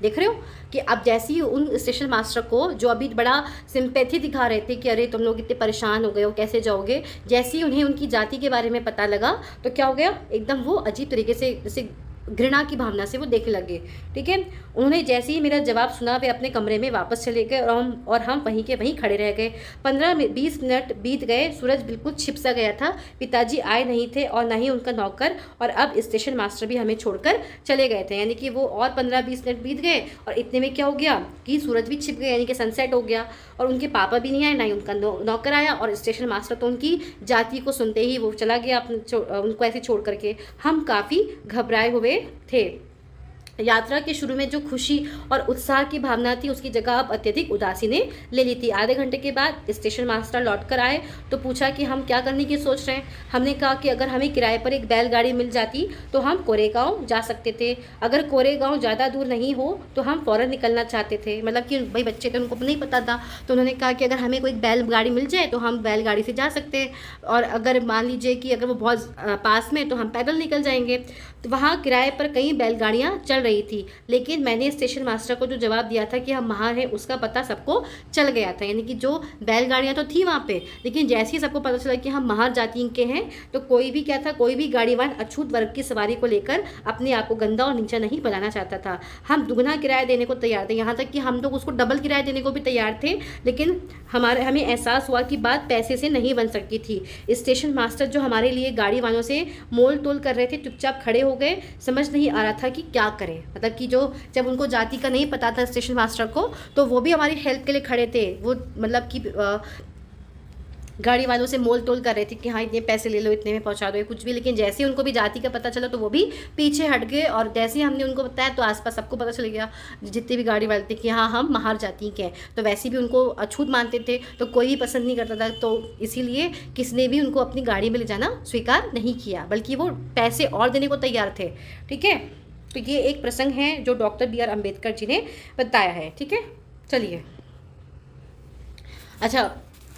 Speaker 1: देख रहे हो कि अब जैसे ही उन स्टेशन मास्टर को, जो अभी बड़ा सिंपैथी दिखा रहे थे कि अरे तुम लोग इतने परेशान हो गए हो, कैसे जाओगे, जैसे ही उन्हें उनकी जाति के बारे में पता लगा तो क्या हो गया, एकदम वो अजीब तरीके से, जैसे घृणा की भावना से वो देखने लगे, ठीक है। उन्होंने जैसे ही मेरा जवाब सुना वे अपने कमरे में वापस चले गए और हम वहीं के वहीं खड़े रह गए। 15-20 मिनट बीत गए, सूरज बिल्कुल छिप सा गया था, पिताजी आए नहीं थे और ना ही उनका नौकर, और अब स्टेशन मास्टर भी हमें छोड़कर चले गए थे। यानी कि वो और 15-20 मिनट बीत गए और इतने में क्या हो गया कि सूरज भी छिप गया, यानी कि सनसेट हो गया, और उनके पापा भी नहीं आए, ना ही उनका नौकर आया, और स्टेशन मास्टर तो उनकी जाति को सुनते ही वो चला गया उनको ऐसे छोड़ करके। हम काफ़ी घबराए हुए थे। यात्रा के शुरू में जो खुशी और उत्साह की भावना थी उसकी जगह अब अत्यधिक उदासी ने ले ली थी। आधे घंटे के बाद स्टेशन मास्टर लौट कर आए तो पूछा कि हम क्या करने की सोच रहे हैं। हमने कहा कि अगर हमें किराए पर एक बैलगाड़ी मिल जाती तो हम कोरेगांव जा सकते थे। अगर कोरेगांव ज़्यादा दूर नहीं हो तो हम फ़ौरन निकलना चाहते थे। मतलब कि भाई बच्चे थे, उनको नहीं पता था, तो उन्होंने कहा कि अगर हमें कोई बैलगाड़ी मिल जाए तो हम बैलगाड़ी से जा सकते हैं, और अगर मान लीजिए कि अगर वो बहुत पास में तो हम पैदल निकल जाएंगे। तो वहाँ किराए पर कई बैलगाड़ियाँ चल रही थी, लेकिन मैंने स्टेशन मास्टर को जो जवाब दिया था कि हम महार हैं उसका पता सबको चल गया था। यानी कि जो बैलगाड़ियाँ तो थी वहाँ पे, लेकिन जैसे ही सबको पता चला कि हम महार जाति के हैं तो कोई भी क्या था, कोई भी गाड़ीवान अछूत वर्ग की सवारी को लेकर अपने आप को गंदा और नीचा नहीं बनाना चाहता था। हम दुगना किराया देने को तैयार थे, यहाँ तक कि हम लोग उसको डबल किराया देने को भी तैयार थे, लेकिन हमें एहसास हुआ कि बात पैसे से नहीं बन सकती थी। स्टेशन मास्टर जो हमारे लिए गाड़ी वालों से मोल तोल कर रहे थे चुपचाप खड़े हो गए। समझ नहीं आ रहा था कि क्या करें। मतलब कि जो जब उनको जाति का नहीं पता था स्टेशन मास्टर को, तो वो भी हमारी हेल्प के लिए खड़े थे। वो मतलब कि गाड़ी वालों से मोल तोल कर रहे थे कि हाँ इतने पैसे ले लो, इतने में पहुंचा दो, कुछ भी। लेकिन जैसे ही उनको भी जाति का पता चला तो वो भी पीछे हट गए, और जैसे ही हमने उनको बताया तो आसपास सबको पता चल गया, जितने भी गाड़ी वाले थे, कि हाँ हम महार जाति के हैं। तो वैसे भी उनको अछूत मानते थे, तो कोई भी पसंद नहीं करता था, तो इसीलिए किसी ने भी उनको अपनी गाड़ी में ले जाना स्वीकार नहीं किया, बल्कि वो पैसे और देने को तैयार थे। ठीक है, तो ये एक प्रसंग है जो doctor B are Ambedkar ji ने बताया है। ठीक है, चलिए। अच्छा,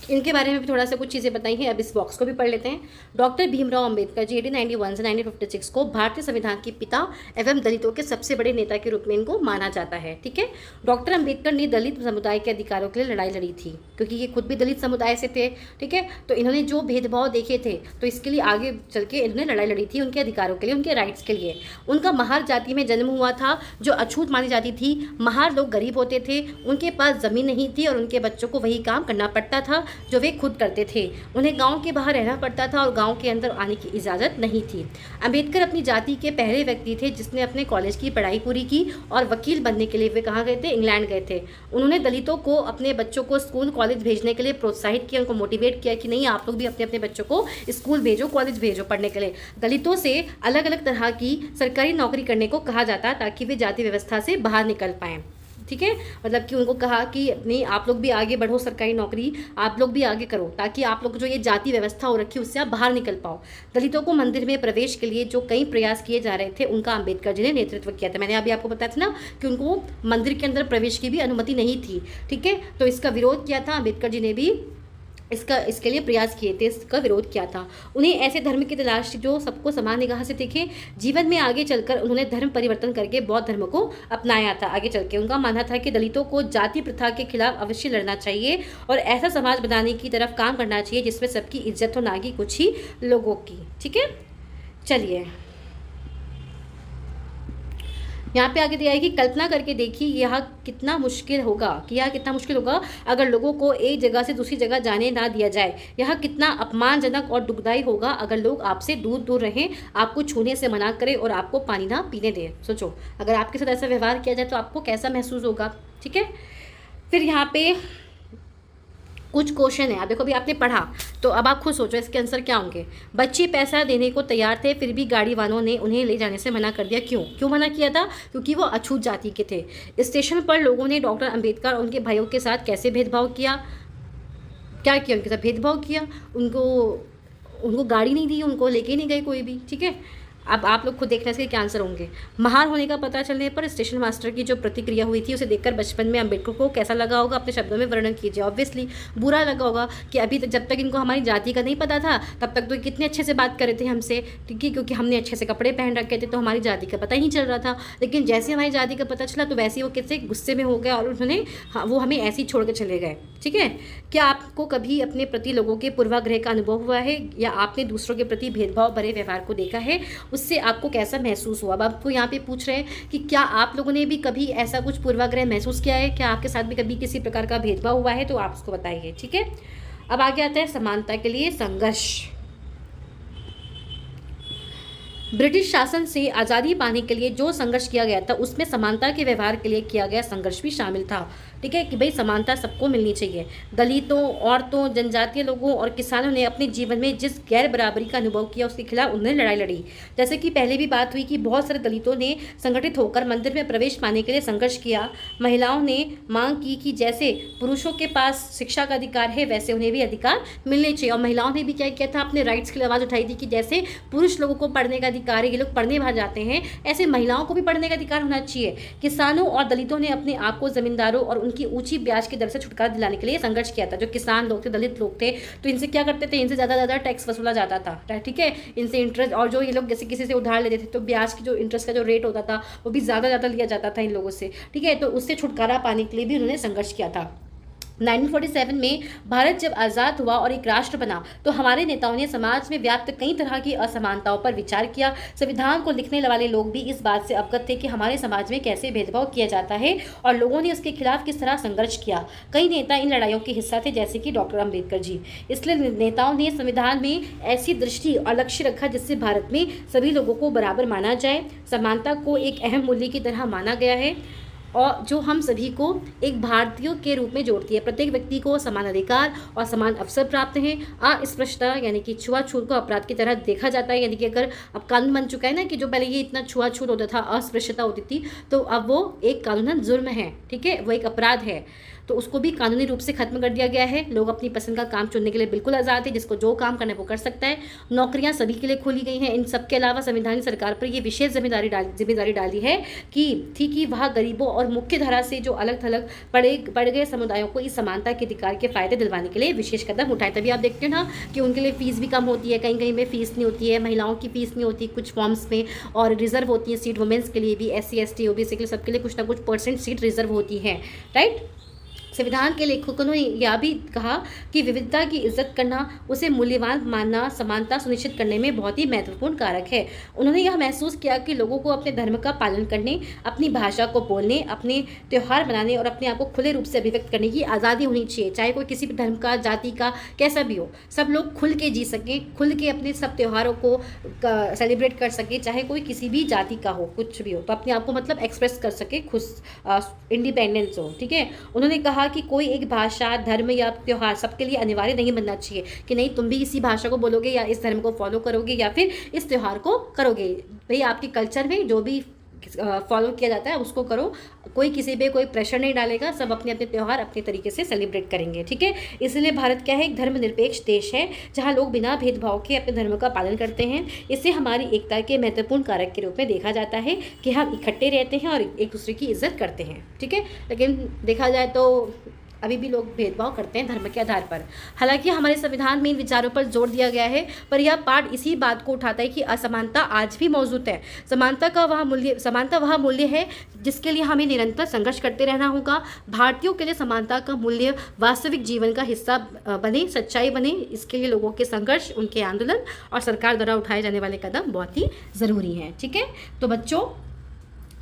Speaker 1: इनके बारे में भी थोड़ा सा कुछ चीज़ें बताई हैं। अब इस बॉक्स को भी पढ़ लेते हैं। डॉक्टर भीमराव अंबेडकर जी 1891 से 1956 को भारतीय संविधान के पिता एवं दलितों के सबसे बड़े नेता के रूप में इनको माना जाता है। ठीक है, डॉक्टर अंबेडकर ने दलित समुदाय के अधिकारों के लिए लड़ाई लड़ी थी, क्योंकि ये खुद भी दलित समुदाय से थे। ठीक है, तो इन्होंने जो भेदभाव देखे थे तो इसके लिए आगे चल के इन्होंने लड़ाई लड़ी थी उनके अधिकारों के लिए, उनके राइट्स के लिए। उनका महार जाति में जन्म हुआ था जो अछूत मानी जाती थी। महार लोग गरीब होते थे, उनके पास ज़मीन नहीं थी और उनके बच्चों को वही काम करना पड़ता था जो वे खुद करते थे। उन्हें गांव के बाहर रहना पड़ता था और गांव के अंदर आने की इजाज़त नहीं थी। अंबेडकर अपनी जाति के पहले व्यक्ति थे जिसने अपने कॉलेज की पढ़ाई पूरी की और वकील बनने के लिए वे कहाँ गए थे? इंग्लैंड गए थे। उन्होंने दलितों को अपने बच्चों को स्कूल कॉलेज भेजने के लिए प्रोत्साहित किया, उनको मोटिवेट किया कि नहीं, आप लोग भी अपने अपने बच्चों को स्कूल भेजो, कॉलेज भेजो पढ़ने के लिए। दलितों से अलग अलग तरह की सरकारी नौकरी करने को कहा जाता ताकि वे जाति व्यवस्था से बाहर निकल पाएँ। ठीक है, मतलब कि उनको कहा कि नहीं, आप लोग भी आगे बढ़ो, सरकारी नौकरी आप लोग भी आगे करो, ताकि आप लोग जो ये जाति व्यवस्था हो रखी है उससे आप बाहर निकल पाओ। दलितों को मंदिर में प्रवेश के लिए जो कई प्रयास किए जा रहे थे उनका अंबेडकर जी ने नेतृत्व किया था। मैंने अभी आपको बताया था ना कि उनको मंदिर के अंदर प्रवेश की भी अनुमति नहीं थी। ठीक है, तो इसका विरोध किया था अंबेडकर जी ने भी, इसके लिए प्रयास किए थे, इसका विरोध किया था। उन्हें ऐसे धर्म की तलाश थी जो सबको समान निगाह से देखे। जीवन में आगे चलकर उन्होंने धर्म परिवर्तन करके बौद्ध धर्म को अपनाया था। आगे चल के उनका मानना था कि दलितों को जाति प्रथा के खिलाफ अवश्य लड़ना चाहिए और ऐसा समाज बनाने की तरफ काम करना चाहिए जिसमें सबकी इज्जत हो, ना कि कुछ ही लोगों की। ठीक है, चलिए यहाँ पे आगे दिया है कि कल्पना करके देखिए यह कितना मुश्किल होगा, अगर लोगों को एक जगह से दूसरी जगह जाने ना दिया जाए। यह कितना अपमानजनक और दुखदायी होगा अगर लोग आपसे दूर दूर रहें, आपको छूने से मना करें और आपको पानी ना पीने दें। सोचो, अगर आपके साथ ऐसा व्यवहार किया जाए तो आपको कैसा महसूस होगा। ठीक है, फिर यहाँ पे कुछ क्वेश्चन है। आप देखो, अभी आपने पढ़ा तो अब आप खुद सोचो इसके आंसर क्या होंगे। बच्चे पैसा देने को तैयार थे, फिर भी गाड़ी वालों ने उन्हें ले जाने से मना कर दिया। क्यों मना किया था? क्योंकि वो अछूत जाति के थे। स्टेशन पर लोगों ने डॉक्टर अंबेडकर और उनके भाइयों के साथ कैसे भेदभाव किया? क्या किया? उनके साथ भेदभाव किया, उनको गाड़ी नहीं दी, उनको लेके नहीं गए कोई भी। ठीक है, अब आप लोग खुद देखना इसके क्या आंसर होंगे। महार होने का पता चलने पर स्टेशन मास्टर की जो प्रतिक्रिया हुई थी उसे देखकर बचपन में अंबेडकर को कैसा लगा होगा? अपने शब्दों में वर्णन कीजिए। ऑब्वियसली बुरा लगा होगा कि अभी तक जब तक इनको हमारी जाति का नहीं पता था तब तक तो कितने अच्छे से बात कर रहे थे हमसे, ठीक है, क्योंकि हमने अच्छे से कपड़े पहन रखे थे तो हमारी जाति का पता ही नहीं चल रहा था। लेकिन जैसे हमारी जाति का पता चला तो वैसे वो कितने गुस्से में हो गया और उन्होंने वो हमें ऐसे ही छोड़ के चले गए। ठीक है, क्या आपको कभी अपने प्रति लोगों के पूर्वाग्रह का अनुभव हुआ है या आपने दूसरों के प्रति भेदभाव भरे व्यवहार को देखा है? उससे आपको कैसा महसूस हुआ? अब आपको यहाँ पे पूछ रहे हैं कि क्या आप लोगों ने भी कभी ऐसा कुछ पूर्वाग्रह महसूस किया है? क्या आपके साथ भी कभी किसी प्रकार का भेदभाव हुआ है? तो आप उसको बताइए। ठीक है, अब आगे आता है समानता के लिए संघर्ष। ब्रिटिश शासन से आज़ादी पाने के लिए जो संघर्ष किया गया था उसमें समानता के व्यवहार के लिए किया गया संघर्ष भी शामिल था। ठीक है, कि भाई समानता सबको मिलनी चाहिए। दलितों, औरतों, जनजातीय लोगों और किसानों ने अपने जीवन में जिस गैर बराबरी का अनुभव किया उसके खिलाफ उन्होंने लड़ाई लड़ी। जैसे कि पहले भी बात हुई कि बहुत सारे दलितों ने संगठित होकर मंदिर में प्रवेश पाने के लिए संघर्ष किया। महिलाओं ने मांग की कि जैसे पुरुषों के पास शिक्षा का अधिकार है वैसे उन्हें भी अधिकार मिलने चाहिए। और महिलाओं ने भी क्या किया था? अपने राइट्स के लिए आवाज़ उठाई थी कि जैसे पुरुष लोगों को पढ़ने का अधिकार है, ये लोग पढ़ने बाहर जाते हैं, ऐसे महिलाओं को भी पढ़ने का अधिकार होना चाहिए। किसानों और दलितों ने अपने आप को जमींदारों और उनकी ऊंची ब्याज की दर से छुटकारा दिलाने के लिए संघर्ष किया था। जो किसान लोग थे, दलित लोग थे, तो इनसे क्या करते थे? इनसे ज़्यादा टैक्स वसूला जाता था। ठीक है, इनसे इंटरेस्ट, और जो ये लोग जैसे किसी से उधार लेते थे तो ब्याज की जो इंटरेस्ट का जो रेट होता था वो भी ज़्यादा लिया जाता था इन लोगों से। ठीक है, तो उससे छुटकारा पाने के लिए भी उन्होंने संघर्ष किया था। 1947 में भारत जब आज़ाद हुआ और एक राष्ट्र बना तो हमारे नेताओं ने समाज में व्याप्त कई तरह की असमानताओं पर विचार किया। संविधान को लिखने वाले लोग भी इस बात से अवगत थे कि हमारे समाज में कैसे भेदभाव किया जाता है और लोगों ने उसके खिलाफ किस तरह संघर्ष किया। कई नेता इन लड़ाइयों के हिस्सा थे, जैसे कि डॉक्टर अंबेडकर जी। इसलिए नेताओं ने संविधान में ऐसी दृष्टि और लक्ष्य रखा जिससे भारत में सभी लोगों को बराबर माना जाए। समानता को एक अहम मूल्य की तरह माना गया है और जो हम सभी को एक भारतीयों के रूप में जोड़ती है। प्रत्येक व्यक्ति को समान अधिकार और समान अवसर प्राप्त हैं। अस्पृश्यता यानी कि छुआछूत को अपराध की तरह देखा जाता है। यानी कि अगर अब कानून बन चुका है ना, कि जो पहले ये इतना छुआछूत होता था, अस्पृश्यता होती थी, तो अब वो एक कानूनन जुर्म है। ठीक है, वो एक अपराध है। तो उसको भी कानूनी रूप से खत्म कर दिया गया है। लोग अपनी पसंद का काम चुनने के लिए बिल्कुल आज़ाद है, जिसको जो काम करना है वो कर सकता है। नौकरियां सभी के लिए खोली गई हैं। इन सब के अलावा संविधान ने सरकार पर यह विशेष जिम्मेदारी डाली है कि वह गरीबों और मुख्य धारा से जो अलग थलग पड़ गए समुदायों को इस समानता के अधिकार के फायदे दिलवाने के लिए विशेष कदम उठाए। तभी आप देखते हो ना कि उनके लिए फीस भी कम होती है, कहीं कहीं में फीस नहीं होती है, महिलाओं की फीस नहीं होती कुछ फॉर्म्स में, और रिजर्व होती है सीट वुमेन्स के लिए भी, SC ST OBC के लिए सबके लिए कुछ ना कुछ % सीट रिजर्व होती है, राइट। संविधान के लेखकों ने यह भी कहा कि विविधता की इज्जत करना, उसे मूल्यवान मानना समानता सुनिश्चित करने में बहुत ही महत्वपूर्ण कारक है। उन्होंने यह महसूस किया कि लोगों को अपने धर्म का पालन करने, अपनी भाषा को बोलने, अपने त्यौहार मनाने और अपने आप को खुले रूप से अभिव्यक्त करने की आज़ादी होनी चाहिए। चाहे कोई किसी भी धर्म का, जाति का, कैसा भी हो, सब लोग खुल के जी सकें, खुल के अपने सब त्योहारों को सेलिब्रेट कर सके, चाहे कोई किसी भी जाति का हो, कुछ भी हो, तो अपने आप को मतलब एक्सप्रेस कर सके, खुश इंडिपेंडेंस हो, ठीक है। उन्होंने कहा कि कोई एक भाषा, धर्म या त्यौहार सबके लिए अनिवार्य नहीं बनना चाहिए कि नहीं तुम भी इसी भाषा को बोलोगे या इस धर्म को फॉलो करोगे या फिर इस त्यौहार को करोगे। भाई आपके कल्चर में जो भी फॉलो किया जाता है उसको करो, कोई किसी पे कोई प्रेशर नहीं डालेगा, सब अपने अपने त्यौहार अपने तरीके से सेलिब्रेट करेंगे, ठीक है। इसलिए भारत क्या है, एक धर्मनिरपेक्ष देश है जहाँ लोग बिना भेदभाव के अपने धर्म का पालन करते हैं। इससे हमारी एकता के महत्वपूर्ण कारक के रूप में देखा जाता है कि हम इकट्ठे रहते हैं और एक दूसरे की इज्जत करते हैं, ठीक है। लेकिन देखा जाए तो अभी भी लोग भेदभाव करते हैं धर्म के आधार पर। हालांकि हमारे संविधान में इन विचारों पर जोर दिया गया है, पर यह पाठ इसी बात को उठाता है कि असमानता आज भी मौजूद है। समानता वह मूल्य है जिसके लिए हमें निरंतर संघर्ष करते रहना होगा। भारतीयों के लिए समानता का मूल्य वास्तविक जीवन का हिस्सा बने, सच्चाई बने, इसके लिए लोगों के संघर्ष, उनके आंदोलन और सरकार द्वारा उठाए जाने वाले कदम बहुत ही ज़रूरी हैं, ठीक है। तो बच्चों,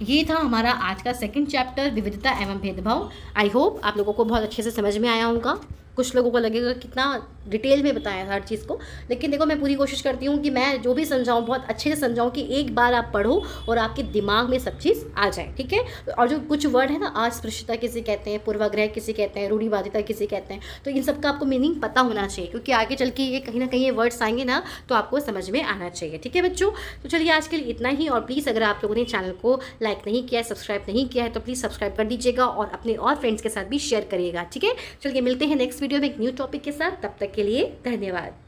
Speaker 1: ये था हमारा आज का सेकंड चैप्टर, विविधता एवं भेदभाव। आई होप आप लोगों को बहुत अच्छे से समझ में आया होगा। कुछ लोगों को लगेगा कितना डिटेल में बताया हर चीज़ को, लेकिन देखो मैं पूरी कोशिश करती हूँ कि मैं जो भी समझाऊँ बहुत अच्छे से समझाऊँ कि एक बार आप पढ़ो और आपके दिमाग में सब चीज़ आ जाए, ठीक है। और जो कुछ वर्ड है ना, अस्पृश्यता किसे कहते हैं, पूर्वाग्रह किसे कहते हैं, रूढ़िवादिता किसे कहते हैं, तो इन सब का आपको मीनिंग पता होना चाहिए, क्योंकि आगे चल के ये कहीं ना कहीं ये वर्ड्स आएंगे ना तो आपको समझ में आना चाहिए, ठीक है बच्चों। तो चलिए आज के लिए इतना ही, और प्लीज़ अगर आप लोगों ने चैनल को लाइक नहीं किया है, सब्सक्राइब नहीं किया है, तो प्लीज़ सब्सक्राइब कर दीजिएगा और अपने और फ्रेंड्स के साथ भी शेयर करिएगा, ठीक है। चलिए मिलते हैं नेक्स्ट वीडियो में एक न्यू टॉपिक के साथ, तब तक के लिए धन्यवाद।